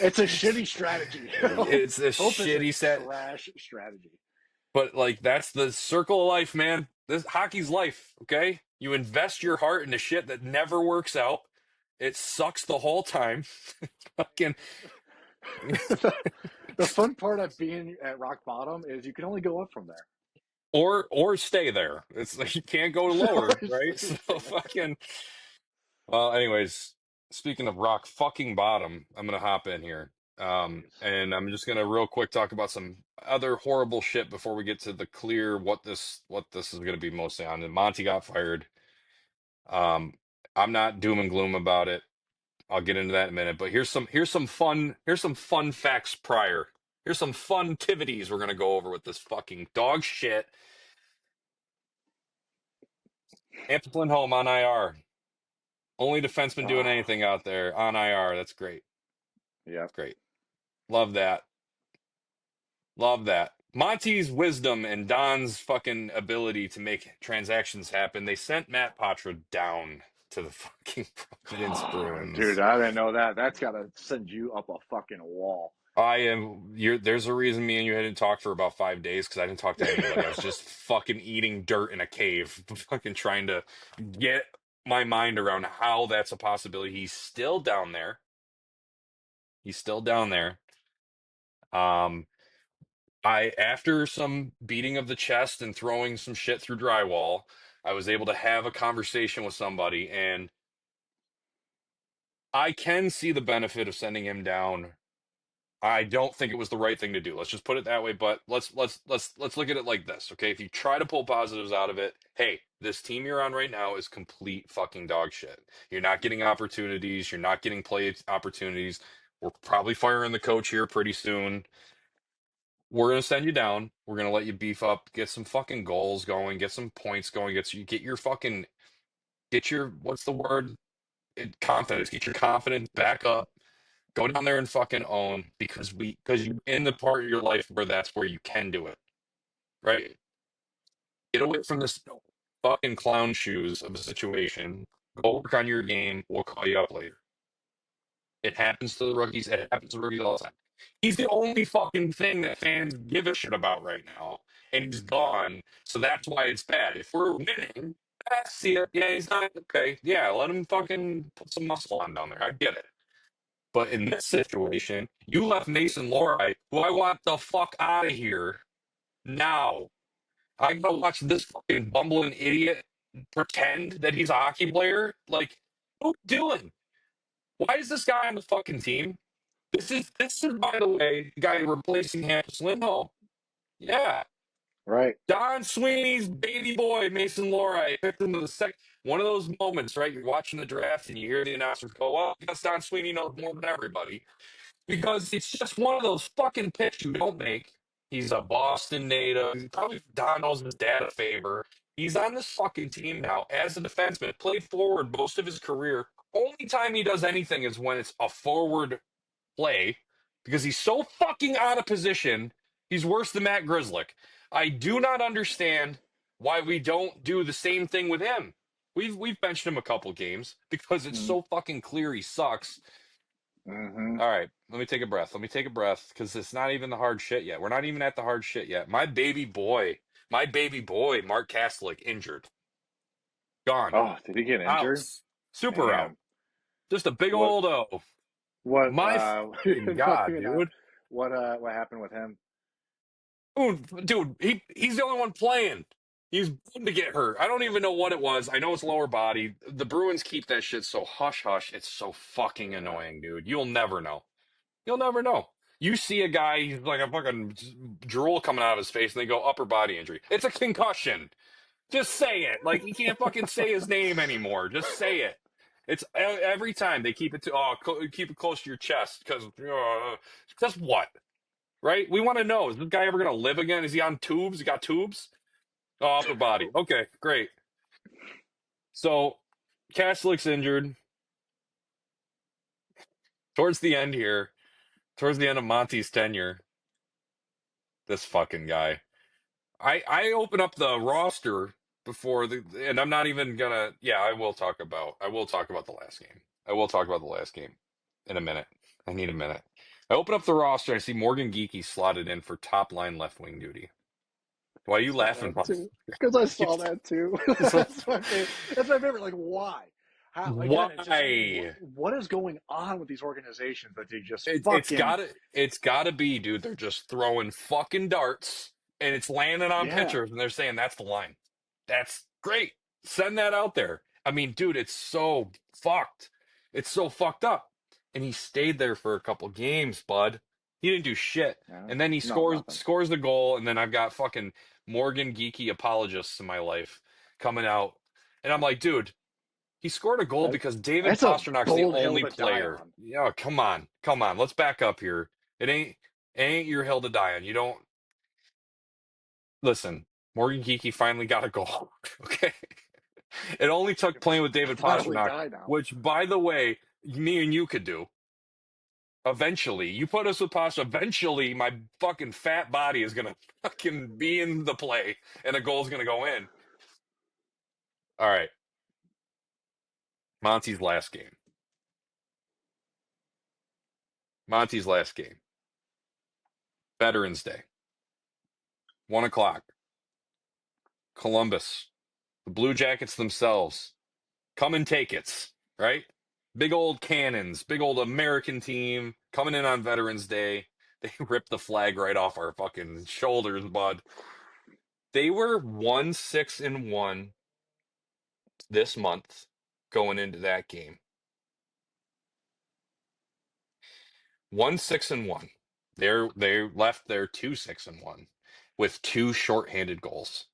It's a shitty strategy. it's a Hope is a shitty set, trash strategy. but like that's the circle of life, man. This hockey's life, okay? You invest your heart into shit that never works out. It sucks the whole time. Fucking The fun part of being at rock bottom is you can only go up from there. or stay there. It's like you can't go lower, right? So Stay there. fucking well, anyways, speaking of rock fucking bottom, I'm gonna hop in here. Please. And I'm just gonna real quick talk about some other horrible shit before we get to the clear what this is gonna be mostly on. And Monty got fired. Um, I'm not doom and gloom about it. I'll get into that in a minute. But here's some fun facts prior. Here's some fun activities we're gonna go over with this fucking dog shit. Hampton Home on IR. Only defenseman doing Ah, anything out there on IR. That's great. yep. Great. Love that. Love that. Monty's wisdom and Don's fucking ability to make transactions happen. They sent Matt Patra down to the fucking Providence Dude, Bruins. I didn't know that. That's got to send you up a fucking wall. There's a reason me and you hadn't talked for about 5 days because I didn't talk to anybody. I was just fucking eating dirt in a cave, fucking trying to get my mind around how that's a possibility. He's still down there. He's still down there. Um, after some beating of the chest and throwing some shit through drywall, I was able to have a conversation with somebody, and I can see the benefit of sending him down. I don't think it was the right thing to do. Let's just put it that way. But let's look at it like this, okay? If you try to pull positives out of it, hey, this team you're on right now is complete fucking dog shit. You're not getting opportunities. You're not getting play opportunities. We're probably firing the coach here pretty soon. We're gonna send you down. We're gonna let you beef up, get some fucking goals going, get some points going, get your what's the word? Confidence. Get your confidence back up. Go down there and fucking own because you're in the part of your life where that's where you can do it. Right? Get away from this fucking clown shoes of a situation. Go work on your game. We'll call you up later. It happens to the rookies. It happens to rookies all the time. He's the only fucking thing that fans give a shit about right now. and he's gone. So that's why it's bad. If we're winning, see it. Yeah, he's not okay. Yeah, let him fucking put some muscle on down there. I get it. But in this situation, you left Mason Lohrei, who I want the fuck out of here now. I gotta watch this fucking bumbling idiot pretend that he's a hockey player. Like, what are you doing? Why is this guy on the fucking team? This is by the way, the guy replacing Hampus Lindholm. Yeah. Right. Don Sweeney's baby boy, Mason Lohrei, picked him to the second. One of those moments, right? You're watching the draft and you hear the announcers go, "Oh, I guess Don Sweeney knows more than everybody." Because it's just one of those fucking picks you don't make. He's a Boston native. Probably Don owes his dad a favor. He's on this fucking team now as a defenseman. Played forward most of his career. Only time he does anything is when it's a forward play because he's so fucking out of position. He's worse than Matt Grzelcyk. I do not understand why we don't do the same thing with him. We've benched him a couple games because it's Mm-hmm. so fucking clear he sucks. All right, let me take a breath. Let me take a breath because it's not even the hard shit yet. We're not even at the hard shit yet. My baby boy, Mark Kastelic, injured, gone, Oh, did he get out, injured? super out. Damn. Just a big What? old O. What? My fucking What? god, dude. What happened with him? Dude, he's the only one playing. He's bound to get hurt. I don't even know what it was. I know it's lower body. The Bruins keep that shit so hush hush. It's so fucking Yeah. annoying, dude. You'll never know. You'll never know. You see a guy, he's like a fucking drool coming out of his face, and they go upper body injury. It's a concussion. Just say it. Like you can't fucking say his name anymore. Just say it. It's every time they keep it to keep it close to your chest because what? Right? We want to know, is this guy ever going to live again? Is he on tubes? He got tubes? Oh, upper body. Okay, great. So, Castelic's injured towards the end here, towards the end of Monty's tenure. This fucking guy. I open up the roster before and I'm not even gonna. Yeah, I will talk about the last game. I will talk about the last game in a minute. I need a minute. I open up the roster. I see Morgan Geekie slotted in for top line left wing duty. Why are you Saw laughing, that Mike? too. Because I saw that too. That's my favorite. That's my favorite. Like, why? How? Again, it's just Why? what is going on with these organizations that they just It's fucking gotta be, dude. They're just throwing fucking darts and it's landing on yeah. pitchers and they're saying that's the line. That's great. Send that out there. I mean, dude, it's so fucked. It's so fucked up. And he stayed there for a couple games, bud. He didn't do shit. Yeah. And then he No, nothing. scores the goal, and then I've got fucking Morgan Geeky apologists in my life coming out. And I'm like, dude, he scored a goal That, because David that's a Pasternak's the bold hill only to die player. on. Yeah, come on, come on. Let's back up here. It ain't your hill to die on. You don't listen. Morgan Geeky finally got a goal. Okay, it only took playing with David Finally Pastrnak, die now. which, by the way, me and you could do. Eventually, you put us with Pastrnak. Eventually, my fucking fat body is gonna fucking be in the play, and a goal's gonna go in. All right, Monty's last game. Monty's last game. Veterans Day. 1 o'clock. Columbus. The Blue Jackets themselves. Come and take it, right? Big old cannons, big old American team coming in on Veterans Day. They ripped the flag right off our fucking shoulders, bud. They were 1-6-1 this month going into that game. 1-6-1. They left there 2-6-1 with two shorthanded goals.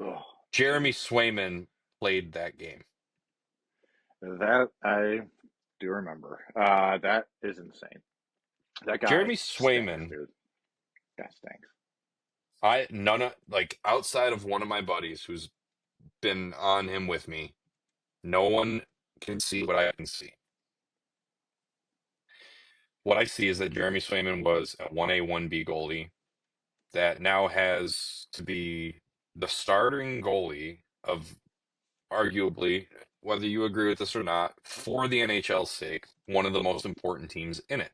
Oh, Jeremy jeez. Swayman played that game. That I do remember. That is insane. That guy Jeremy stinks, Swayman, dude. That stinks. I none of like outside of one of my buddies who's been on him with me, no one can see what I can see. What I see is that Jeremy Swayman was a 1A, 1B goalie that now has to be the starting goalie of arguably, whether you agree with this or not, for the NHL's sake, one of the most important teams in it.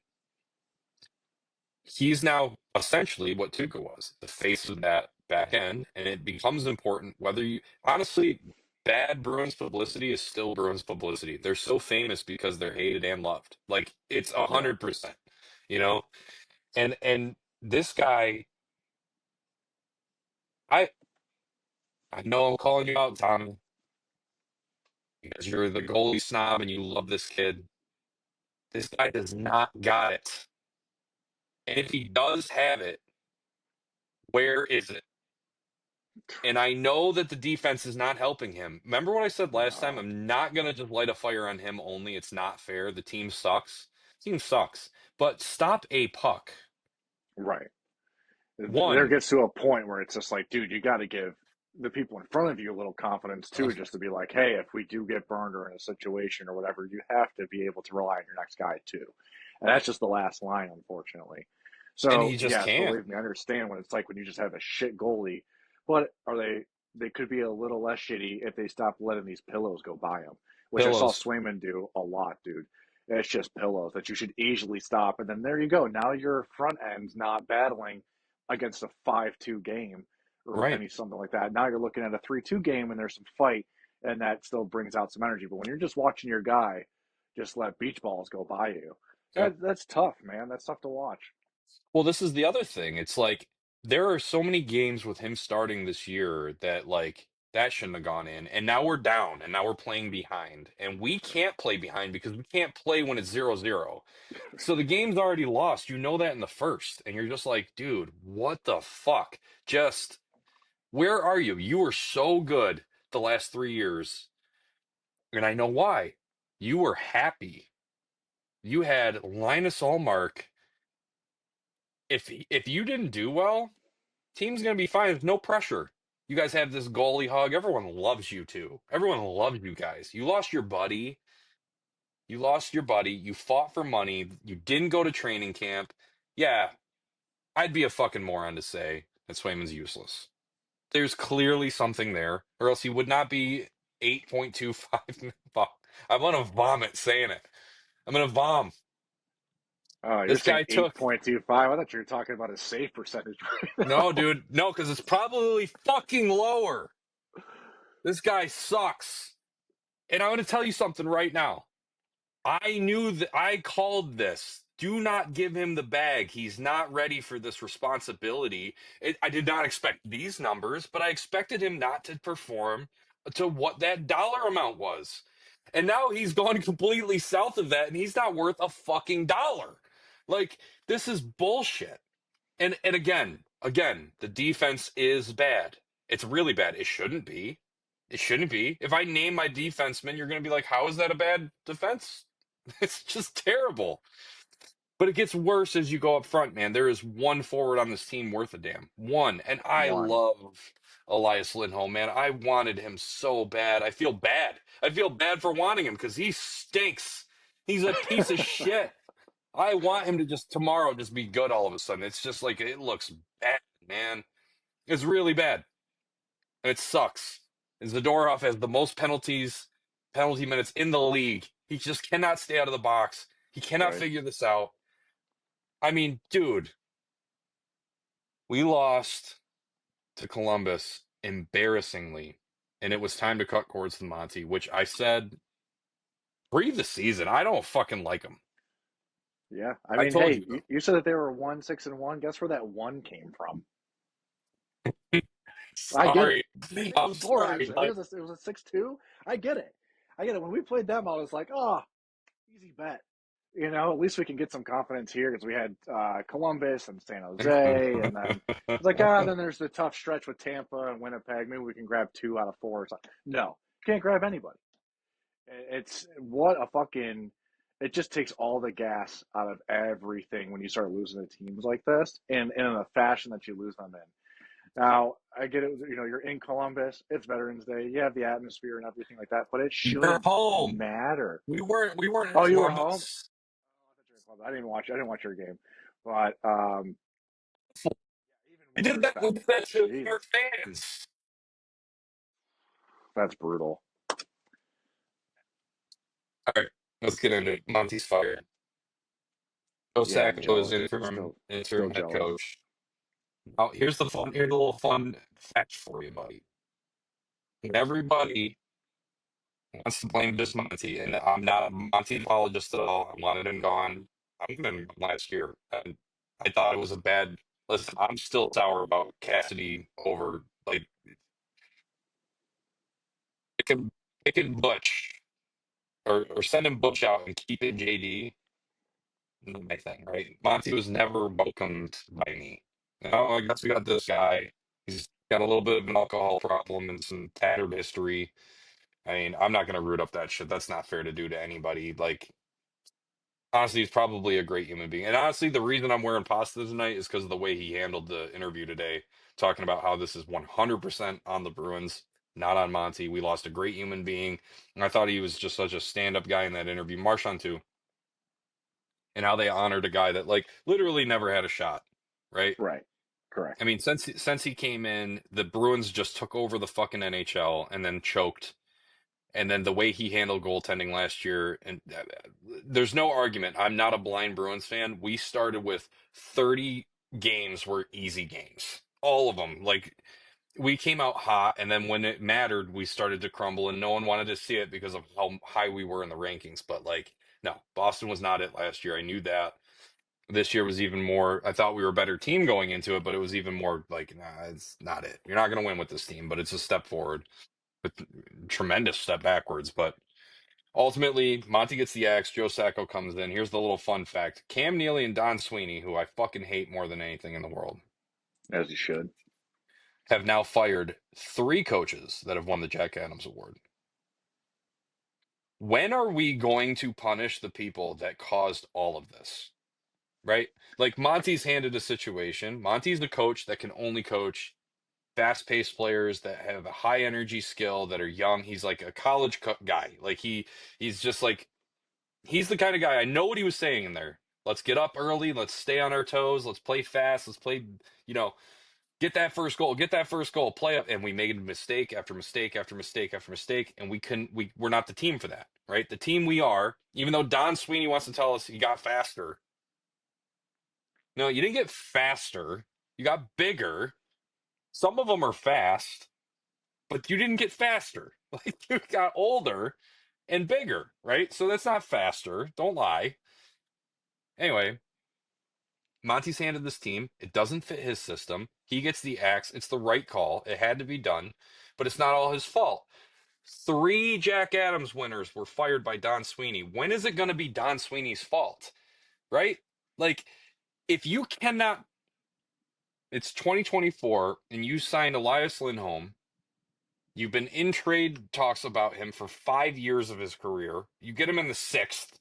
he's now essentially what Tuca was, the face of that back end, and it becomes important whether you honestly bad Bruins publicity is still Bruins publicity. They're so famous because they're hated and loved. Like it's a Yeah. 100%, you know? And this guy, I I know I'm calling you out, Tommy, because you're the goalie snob and you love this kid. This guy does not got it. And if he does have it, where is it? And I know that the defense is not helping him. Remember what I said last time? No. I'm not going to just light a fire on him only. It's not fair. The team sucks. The team sucks. But stop a puck. Right. There One, gets to a point where it's just like, dude, you got to give the people in front of you a little confidence uh, too, just to be like, hey, if we do get burned or in a situation or whatever, you have to be able to rely on your next guy too. And that's just the last line, unfortunately. and So he just yes, can't. believe me, I understand when it's like when you just have a shit goalie, but are they? They could be a little less shitty if they stop letting these pillows go by them, which I saw Pillows. Swayman do a lot, dude. It's just pillows that you should easily stop, and then there you go. Now your front end's not battling against a 5-2 game or Right. any something like that. Now you're looking at a 3-2 game and there's some fight and that still brings out some energy. But when you're just watching your guy just let beach balls go by you, Yep. that's tough, man. That's tough to watch. Well, this is the other thing. It's like there are so many games with him starting this year that like that shouldn't have gone in. And now we're down and now we're playing behind. And we can't play behind because we can't play when it's 0-0. So the game's already lost. You know that in the first. And you're just like, dude, what the fuck? Just where are you? You were so good the last 3 years. And I know why. You were happy. You had Linus Allmark. If you didn't do well, team's going to be fine. There's no pressure. You guys have this goalie hug. Everyone loves you too. Everyone loves you guys. You lost your buddy. You lost your buddy. You fought for money. You didn't go to training camp. Yeah, I'd be a fucking moron to say that Swayman's useless. There's clearly something there, or else he would not be 8.25. Fuck. I want to vomit saying it. I'm going to vom. You're This saying guy took. 8.25. I thought you were talking about his save percentage right No, now. dude. No, because it's probably fucking lower. This guy sucks. And I'm going to tell you something right now. I knew that I called this. Do not give him the bag. He's not ready for this responsibility. I did not expect these numbers, but I expected him not to perform to what that dollar amount was. And now he's gone completely south of that and he's not worth a fucking dollar. Like this is bullshit. And again, the defense is bad. It's really bad. It shouldn't be. It shouldn't be. If I name my defenseman, you're going to be like, how is that a bad defense? It's just terrible. But it gets worse as you go up front, man. There is one forward on this team worth a damn. One. And I One. love Elias Lindholm, man. I wanted him so bad. I feel bad. I feel bad for wanting him because he stinks. He's a piece of shit. I want him to just tomorrow just be good all of a sudden. It's just like it looks bad, man. It's really bad. And it sucks. And Zadorov has the most penalty minutes in the league. He just cannot stay out of the box. He cannot Right. figure this out. I mean, dude, we lost to Columbus embarrassingly. And it was time to cut cords to Monty, which I said, breathe the season. I don't fucking like him. Yeah. I I mean, told hey, you. you said that they were 1-6-1. Guess where that one came from? I get it. Sorry. It I'm was horrors. sorry. It was a 6-2. I get it. I get it. When we played them, I was like, oh, easy bet. At least we can get some confidence here because we had Columbus and San Jose, and then it's like, then there's the tough stretch with Tampa and Winnipeg. Maybe we can grab 2 out of 4 or something. No, can't grab anybody. It's what a fucking. It just takes all the gas out of everything when you start losing to teams like this, and in a fashion that you lose them in. Now, I get it. You're in Columbus. It's Veterans Day. You have the atmosphere and everything like that, but it You're shouldn't home. matter. We weren't in Oh, you were home? Columbus. Oh, I thought you were in Columbus. I didn't watch your game, but even We did worse. that with that to our Jesus, fans. that's brutal. All right, let's get into it. Monty's fired. Yeah, I'm Osaka is jealous. interim Still head jealous. coach. Now, here's a little fun fact for you, buddy. Everybody wants to blame just Monty, and I'm not a Monty apologist at all. I wanted him gone. I wanted him last year, and I thought it was a bad. Listen, I'm still sour about Cassidy over like picking picking Butch or sending Butch out and keeping JD. Not my thing, right? Monty was never welcomed by me. I guess we got this guy. He's got a little bit of an alcohol problem and some tattered history. I mean, I'm not going to root up that shit. That's not fair to do to anybody. Like, honestly, he's probably a great human being. And honestly, the reason I'm wearing pasta tonight is because of the way he handled the interview today, talking about how this is 100% on the Bruins, not on Monty. We lost a great human being. And I thought he was just such a stand-up guy in that interview. Marchand too. And how they honored a guy that like literally never had a shot, right? Right. I Correct. mean, since he came in, the Bruins just took over the fucking NHL and then choked. And then the way he handled goaltending last year, and there's no argument. I'm not a blind Bruins fan. We started with 30 games were easy games, all of them. Like we came out hot, and then when it mattered, we started to crumble, and no one wanted to see it because of how high we were in the rankings. But like, no, Boston was not it last year. I knew that. This year was even more. I thought we were a better team going into it, but it was even more like, nah, it's not it. You're not going to win with this team, but it's a step forward, but tremendous step backwards. But ultimately, Monty gets the axe. Joe Sacco comes in. Here's the little fun fact: Cam Neely and Don Sweeney, who I fucking hate more than anything in the world, As you should. have now fired three coaches that have won the Jack Adams Award. When are we going to punish the people that caused all of this? Right? Like Monty's handed a situation. Monty's the coach that can only coach fast-paced players that have a high energy skill that are young. He's like a college guy. Like he's just like he's the kind of guy. I know what he was saying in there. Let's get up early. Let's stay on our toes. Let's play fast. Let's play, you know, get that first goal. Get that first goal. Play up. And we made mistake after mistake after mistake after mistake. And we couldn't. We're not the team for that, right? The team we are. Even though Don Sweeney wants to tell us he got faster. No, you didn't get faster. You got bigger. Some of them are fast, but you didn't get faster. Like you got older and bigger, right? So that's not faster. Don't lie. Anyway, Monty's handed this team. It doesn't fit his system. He gets the axe. It's the right call. It had to be done, but it's not all his fault. Three Jack Adams winners were fired by Don Sweeney. When is it going to be Don Sweeney's fault, right? Like, if you cannot, it's 2024, and you signed Elias Lindholm. You've been in trade talks about him for 5 years of his career. You get him in the sixth.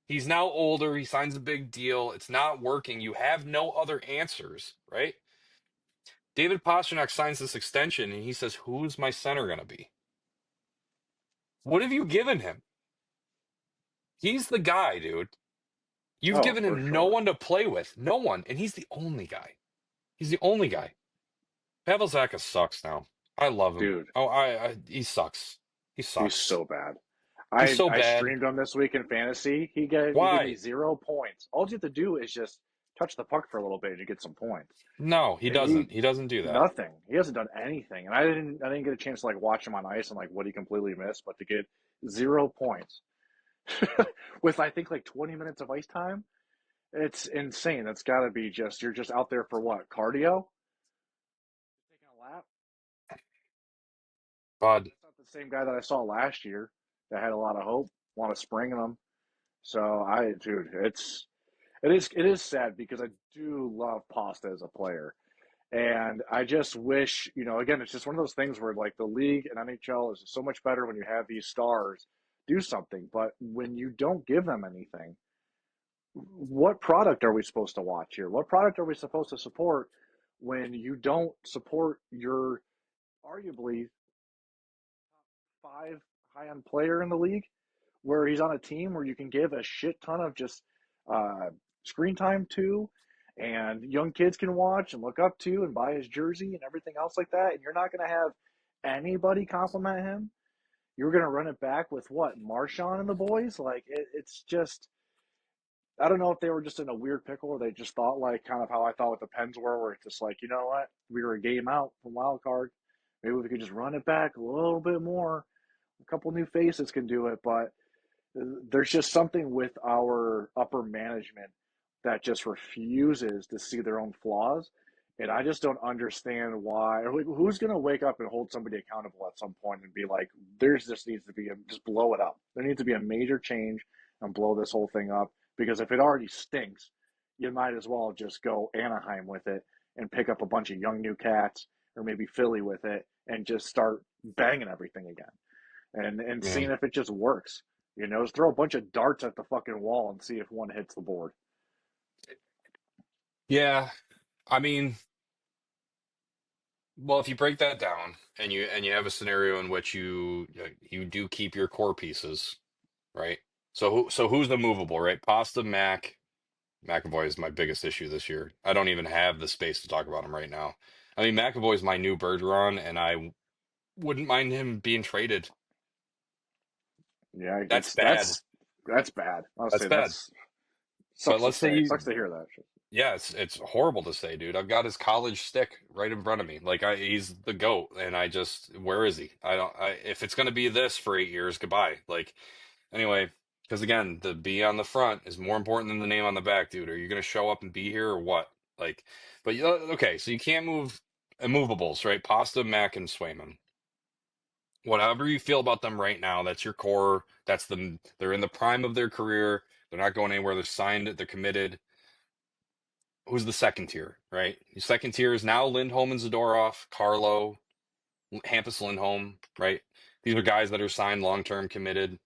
He's now older. He signs a big deal. It's not working. You have no other answers, right? David Pastrnak signs this extension and he says, who's my center going to be? What have you given him? He's the guy, dude. You've Oh, given for him no sure. one to play with. No one. And he's the only guy. He's the only guy. Pavel Zacha sucks now. I love him. Dude, Oh, he sucks. He he's sucks. so bad. He's I so I bad. streamed him this week in fantasy. He gave me Why? 0 points. All you have to do is just touch the puck for a little bit and you get some points. No, he He doesn't. He doesn't do that. Nothing. He hasn't done anything. And I didn't get a chance to like watch him on ice and like what he completely missed, but to get 0 points with I think like 20 minutes of ice time, it's insane. That's got to be just you're just out there for what? Cardio? Taking a lap? Bud, That's not the same guy that I saw last year that had a lot of hope, a lot of spring in him. So dude, it is sad because I do love Pasta as a player. And I just wish, again, it's just one of those things where like the league and NHL is so much better when you have these stars do something. But when you don't give them anything, what product are we supposed to watch here? What product are we supposed to support when you don't support your arguably top five high end player in the league, where he's on a team where you can give a shit ton of just uh, screen time to, and young kids can watch and look up to and buy his jersey and everything else like that, and you're not going to have anybody compliment him. You're going to run it back with what, Marshawn and the boys? Like it's just I don't know if they were just in a weird pickle or they just thought like kind of how I thought with the Pens were, where it's just like, you know what, we were a game out from wild card. Maybe we could just run it back a little bit more. A couple new faces can do it, but there's just something with our upper management that just refuses to see their own flaws. And I just don't understand why. Or like, who's going to wake up and hold somebody accountable at some point and be like, there's just needs to be just blow it up. There needs to be a major change and blow this whole thing up. Because if it already stinks, you might as well just go Anaheim with it and pick up a bunch of young new cats or maybe Philly with it and just start banging everything again and Yeah. seeing if it just works. You know, just throw a bunch of darts at the fucking wall and see if one hits the board. Yeah. I mean, well, if you break that down and you have a scenario in which you do keep your core pieces, right? So who's the movable, right? Pasta, McAvoy is my biggest issue this year. I don't even have the space to talk about him right now. I mean, McAvoy is my new Bergeron, and I wouldn't mind him being traded. Yeah, That's bad. that's bad. I'll That's say bad. that's But sucks to let's say say. you Sucks to hear that. Yeah, it's horrible to say, dude. I've got his college stick right in front of me. Like he's the GOAT, and I just where is he? I don't. If it's gonna be this for 8 years, goodbye. Like anyway, because again, the B on the front is more important than the name on the back, dude. Are you gonna show up and be here or what? Like, but okay, so you can't move immovables, right? Pasta, Mac, and Swayman. Whatever you feel about them right now, that's your core. That's them. They're in the prime of their career. They're not going anywhere. They're signed. They're committed. Who's the second tier, right? The second tier is now Lindholm and Zadorov, Carlo, Hampus Lindholm, right? These are guys that are signed long term, committed.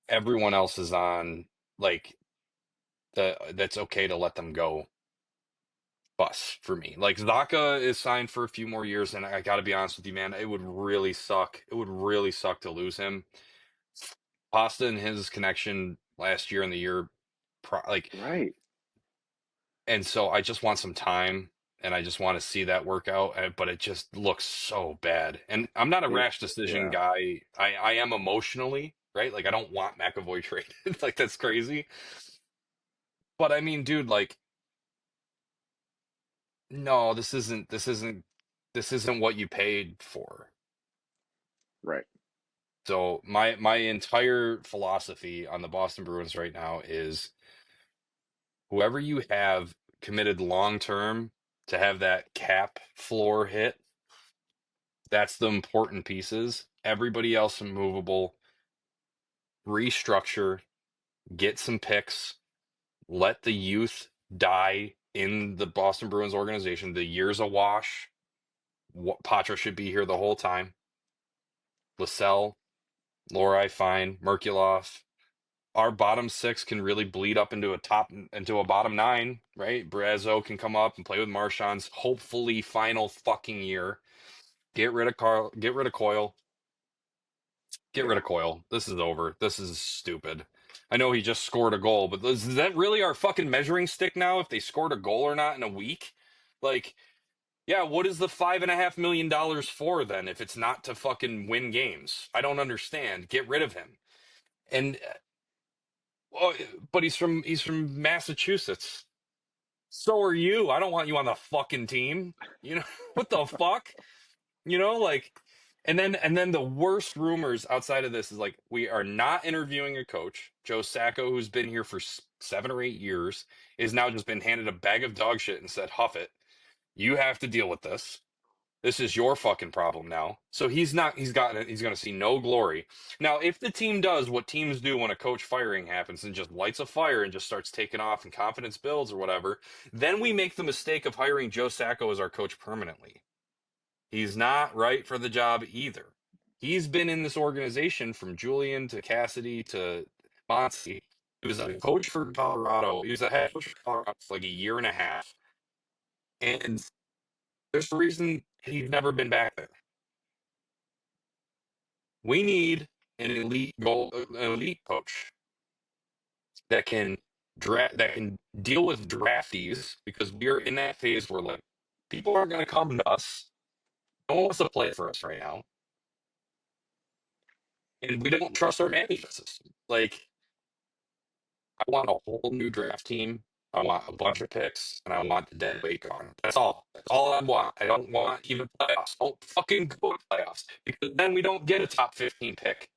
Everyone else is on like that's okay to let them go bus for me. Like Zaka is signed for a few more years, and I got to be honest with you, man, it would really suck. It would really suck to lose him. Pasta and his connection last year and the year, like Right. and so I just want some time and I just want to see that work out. But it just looks so bad. And I'm not a It. rash decision Yeah. guy. I am emotionally, right? Like I don't want McAvoy traded. Like that's crazy. But I mean, dude, like, no, this isn't what you paid for. Right. So my entire philosophy on the Boston Bruins right now is whoever you have committed long term to have that cap floor hit. That's the important pieces. Everybody else immovable. Restructure, get some picks, let the youth die in the Boston Bruins organization. The year's a wash. Patra should be here the whole time. Lascelles, Lohrei, fine. Merkulov. Our bottom six can really bleed up into a bottom nine, right? Brazo can come up and play with Marchand's hopefully final fucking year. Get rid of Carl. Get rid of Coyle. Get rid Yeah. of Coyle. This is over. This is stupid. I know he just scored a goal, but is that really our fucking measuring stick now? If they scored a goal or not in a week? Like, yeah, what is the $5.5 million for then if it's not to fucking win games? I don't understand. Get rid of him. And well, but he's from Massachusetts. So are you. I don't want you on the fucking team. You know what the fuck? Like, and then the worst rumors outside of this is like we are not interviewing a coach. Joe Sacco, who's been here for 7 or 8 years, is now just been handed a bag of dog shit and said, "Huff it. You have to deal with this. This is your fucking problem now." So he's not. He's got. He's going to see no glory. Now, if the team does what teams do when a coach firing happens and just lights a fire and just starts taking off and confidence builds or whatever, then we make the mistake of hiring Joe Sacco as our coach permanently. He's not right for the job either. He's been in this organization from Julian to Cassidy to Monty. He was a coach for Colorado. He was a head coach for Colorado for like a year and a half. And there's a reason he's never been back there. We need an elite coach that can that can deal with draftees because we're in that phase where like people aren't going to come to us. No one wants to play for us right now. and we don't trust our management system. Like, I want a whole new draft team. I want a bunch of picks, and I want the dead weight gone. That's all. That's all I want. I don't want even playoffs. Don't fucking go to playoffs because then we don't get a top 15 pick.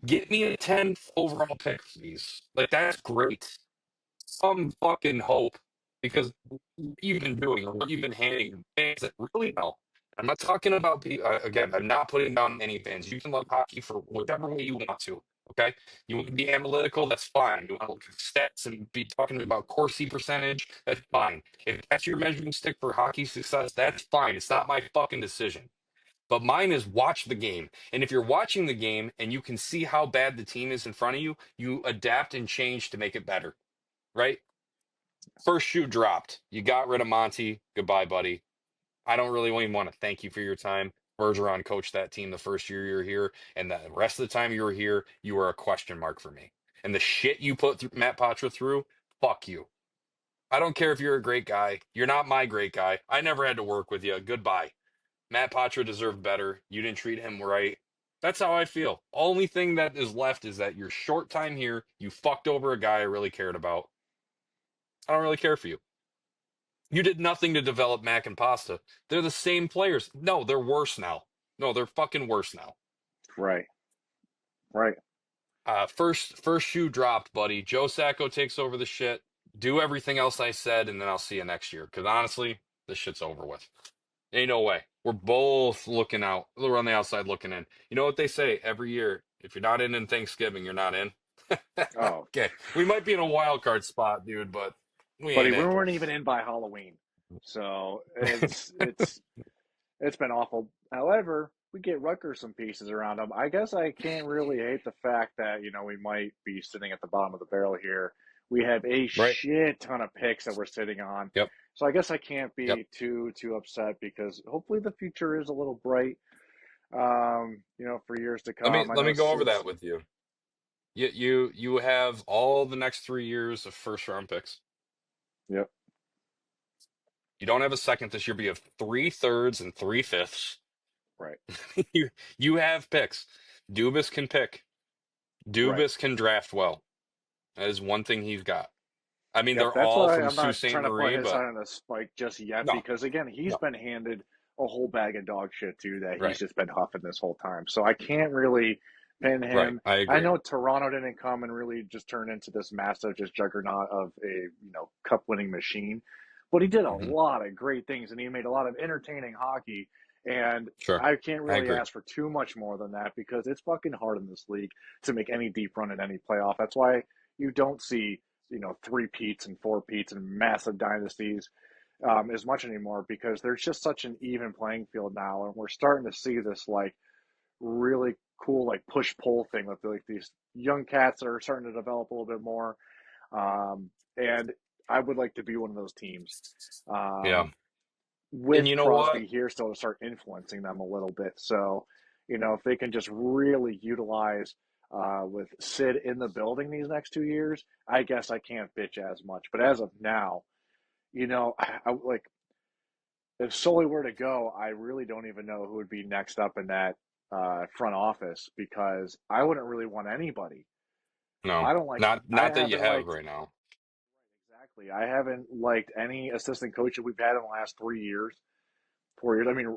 Get me a 10th overall pick, please. Like, that's great. Some fucking hope because what you've been doing or what you've been handing fans that really know. I'm not talking about the again. I'm not putting down any fans. You can love hockey for whatever way you want to. Okay, you want to be analytical, that's fine. You want to look at stats and be talking about Corsi percentage, that's fine. If that's your measuring stick for hockey success, that's fine. It's not my fucking decision. But mine is watch the game. And if you're watching the game and you can see how bad the team is in front of you, you adapt and change to make it better, right? First shoe dropped. You got rid of Monty. Goodbye, buddy. I don't really even want to thank you for your time. Bergeron coached that team the first year you were here, and the rest of the time you were here, you were a question mark for me. And the shit you put through, Matt Patra through, fuck you. I don't care if you're a great guy. You're not my great guy. I never had to work with you. Goodbye. Matt Patra deserved better. You didn't treat him right. That's how I feel. Only thing that is left is that your short time here, you fucked over a guy I really cared about. I don't really care for you. You did nothing to develop Mac and Pasta. They're the same players. No, they're worse now. No, they're fucking worse now. Right. Right. First shoe dropped, buddy. Joe Sacco takes over the shit. Do everything else I said, and then I'll see you next year. Because honestly, this shit's over with. Ain't no way. We're both looking out. We're on the outside looking in. You know what they say every year? If you're not in Thanksgiving, you're not in. Oh, Okay, we might be in a wild card spot, dude, but we buddy, ain't we in. weren't even in by Halloween, so it's been awful. However, we get Rutgers some pieces around them. I guess I can't really hate the fact that we might be sitting at the bottom of the barrel here. We have a Right. shit ton of picks that we're sitting on, Yep. so I guess I can't Yep. be too upset because hopefully the future is a little bright. For years to Let me come. I let know me go over it's that with you. You have all the next 3 years of first round picks. yep, You don't have a second this year, but you have three thirds and three fifths. right, You have picks. Dubas can pick. right. Dubas can draft well. That is one thing he's got. I mean, Yep, they're that's all why from I'm Sault not Ste. trying to put Marie, his head but on a spike just yet no, because again, he's no. been handed a whole bag of dog shit too that he's Right, just been huffing this whole time. So I can't really pin right. him. I I agree. know Toronto didn't come and really just turn into this massive just juggernaut of a cup winning machine, but he did a Hmm. lot of great things and he made a lot of entertaining hockey. And Sure. I can't I really agree. ask for too much more than that because it's fucking hard in this league to make any deep run in any playoff. That's why you don't see three peats and four peats and massive dynasties as much anymore because there's just such an even playing field now, and we're starting to see this like really cool like push pull thing with like these young cats that are starting to develop a little bit more, and I would like to be one of those teams. Yeah. Um, And with you know what? Crosby here still to start influencing them a little bit. So, if they can just really utilize with Sid in the building these next 2 years, I guess I can't bitch as much. But as of now, I like if Sully were to go, I really don't even know who would be next up in that front office because I wouldn't really want anybody. No, I don't like. I not that you haven't have liked. right now. Exactly. I haven't liked any assistant coach that we've had in the last 3 years. 4 years. I mean,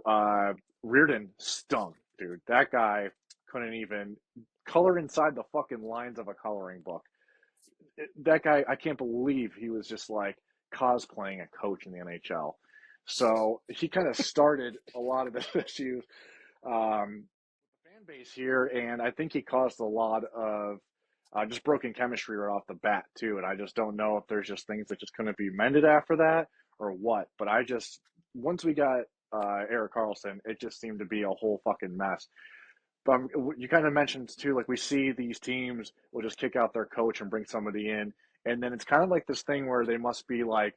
Reardon stunk, dude. That guy couldn't even color inside the fucking lines of a coloring book. That guy, I can't believe he was just like cosplaying a coach in the NHL. So he kind of started a lot of the issues the fan base here, and I think he caused a lot of just broken chemistry right off the bat too. And I just don't know if there's just things that just couldn't be mended after that or what. But I just once we got Eric Carlson, it just seemed to be a whole fucking mess. But you kind of mentioned too, like we see these teams will just kick out their coach and bring somebody in, and then it's kind of like this thing where they must be like,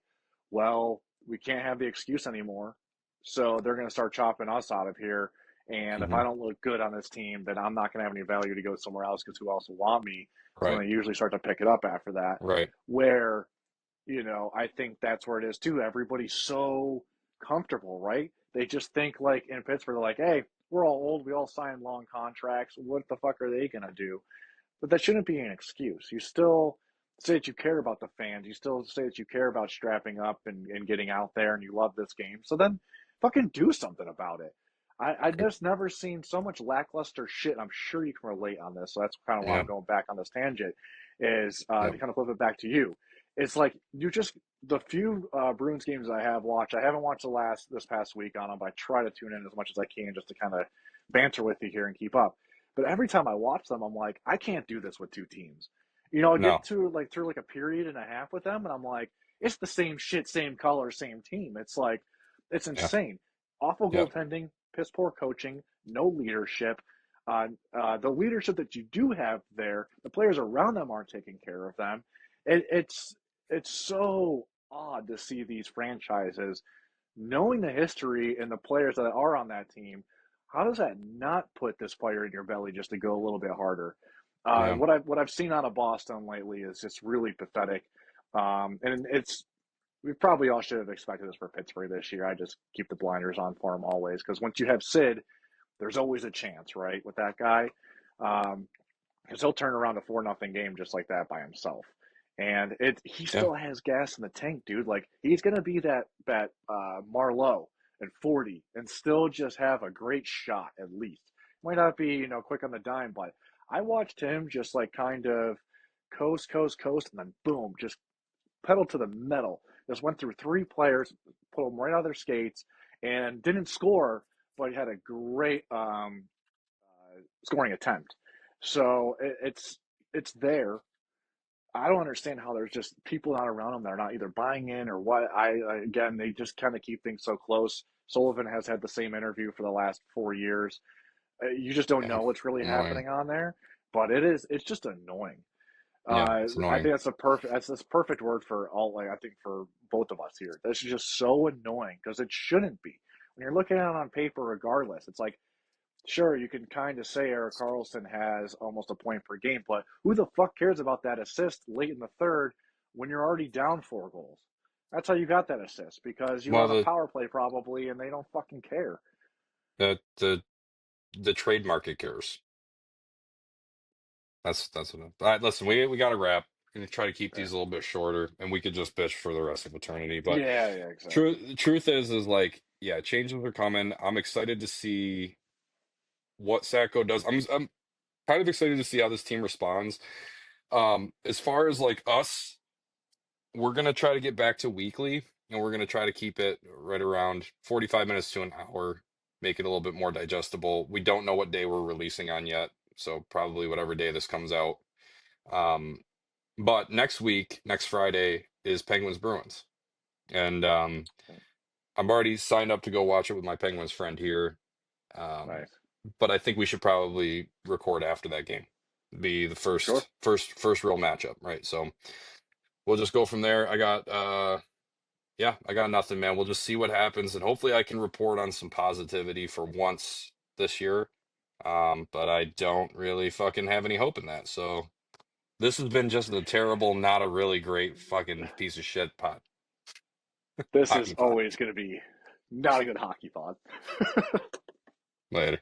well, we can't have the excuse anymore, so they're going to start chopping us out of here. And if I Hmm. don't look good on this team, then I'm not going to have any value to go somewhere else because who else will want me? So then Right, they usually start to pick it up after that. right. Where I think that's where it is too. Everybody's so comfortable, right? They just think like in Pittsburgh, they're like, hey, we're all old. We all sign long contracts. What the fuck are they gonna do? But that shouldn't be an excuse. You still say that you care about the fans. You still say that you care about strapping up and getting out there and you love this game. So then fucking do something about it. I just never seen so much lackluster shit. I'm sure you can relate on this. So that's kind of why I'm Yeah, going back on this tangent is yeah, to kind of flip it back to you. It's like you just the few Bruins games I have watched. I haven't watched the last this past week on them, but I try to tune in as much as I can just to kind of banter with you here and keep up. But every time I watch them, I'm like, I can't do this with two teams. I get no, to like through like a period and a half with them, and I'm like, it's the same shit, same color, same team. It's like, it's yeah, insane. Awful yeah, goaltending, piss poor coaching, no leadership. The leadership that you do have there, the players around them aren't taking care of them. It's so odd to see these franchises knowing the history and the players that are on that team, how does that not put this fire in your belly just to go a little bit harder? yeah, What I've seen out of Boston lately is just really pathetic, and it's we probably all should have expected this for Pittsburgh this year. I just keep the blinders on for him always because once you have Sid, there's always a chance, right, with that guy. Um, because he'll turn around a 4-0 game just like that by himself. And he yeah, still has gas in the tank, dude. Like he's gonna be that Marlowe at 40 and still just have a great shot at least. Might not be quick on the dime, but I watched him just like kind of coast, coast, coast, and then boom, just pedal to the metal. Just went through three players, put them right out of their skates, and didn't score, but he had a great scoring attempt. So it's there. I don't understand how there's just people not around them that are not either buying in or what. Again, they just kind of keep things so close. Sullivan has had the same interview for the last 4 years. You just don't yeah. know what's really Annoying. happening on there, but it's just annoying. Yeah, it's I annoying. think that's this perfect word for all. Like I think for both of us here, this is just so annoying because it shouldn't be. When you're looking at it on paper, regardless, it's like sure, you can kind of say Eric Carlson has almost a point per game, but who the fuck cares about that assist late in the third when you're already down 4 goals? That's how you got that assist because you were Well, on a power play probably, and they don't fucking care. the the the trade market cares. That's enough. All right, listen, we got to wrap. We're gonna try to keep Yeah, these a little bit shorter, and we could just bitch for the rest of eternity. But yeah, yeah, exactly. truth is like, yeah, changes are coming. I'm excited to see what Sacco does. I'm kind of excited to see how this team responds. As far as like us, we're gonna try to get back to weekly, and we're gonna try to keep it right around 45 minutes to an hour, make it a little bit more digestible. We don't know what day we're releasing on yet, so probably whatever day this comes out. Um, but next week, next Friday is Penguins Bruins, and I'm already signed up to go watch it with my Penguins friend here. Um, Nice. but I think we should probably record after that game. Be the Sure. first real matchup, right? So we'll just go from there. I got nothing, man. We'll just see what happens, and hopefully I can report on some positivity for once this year. But I don't really fucking have any hope in that. So this has been just a terrible, not a really great fucking piece of shit This is hockey pod. always going to be not a good hockey pod. Later.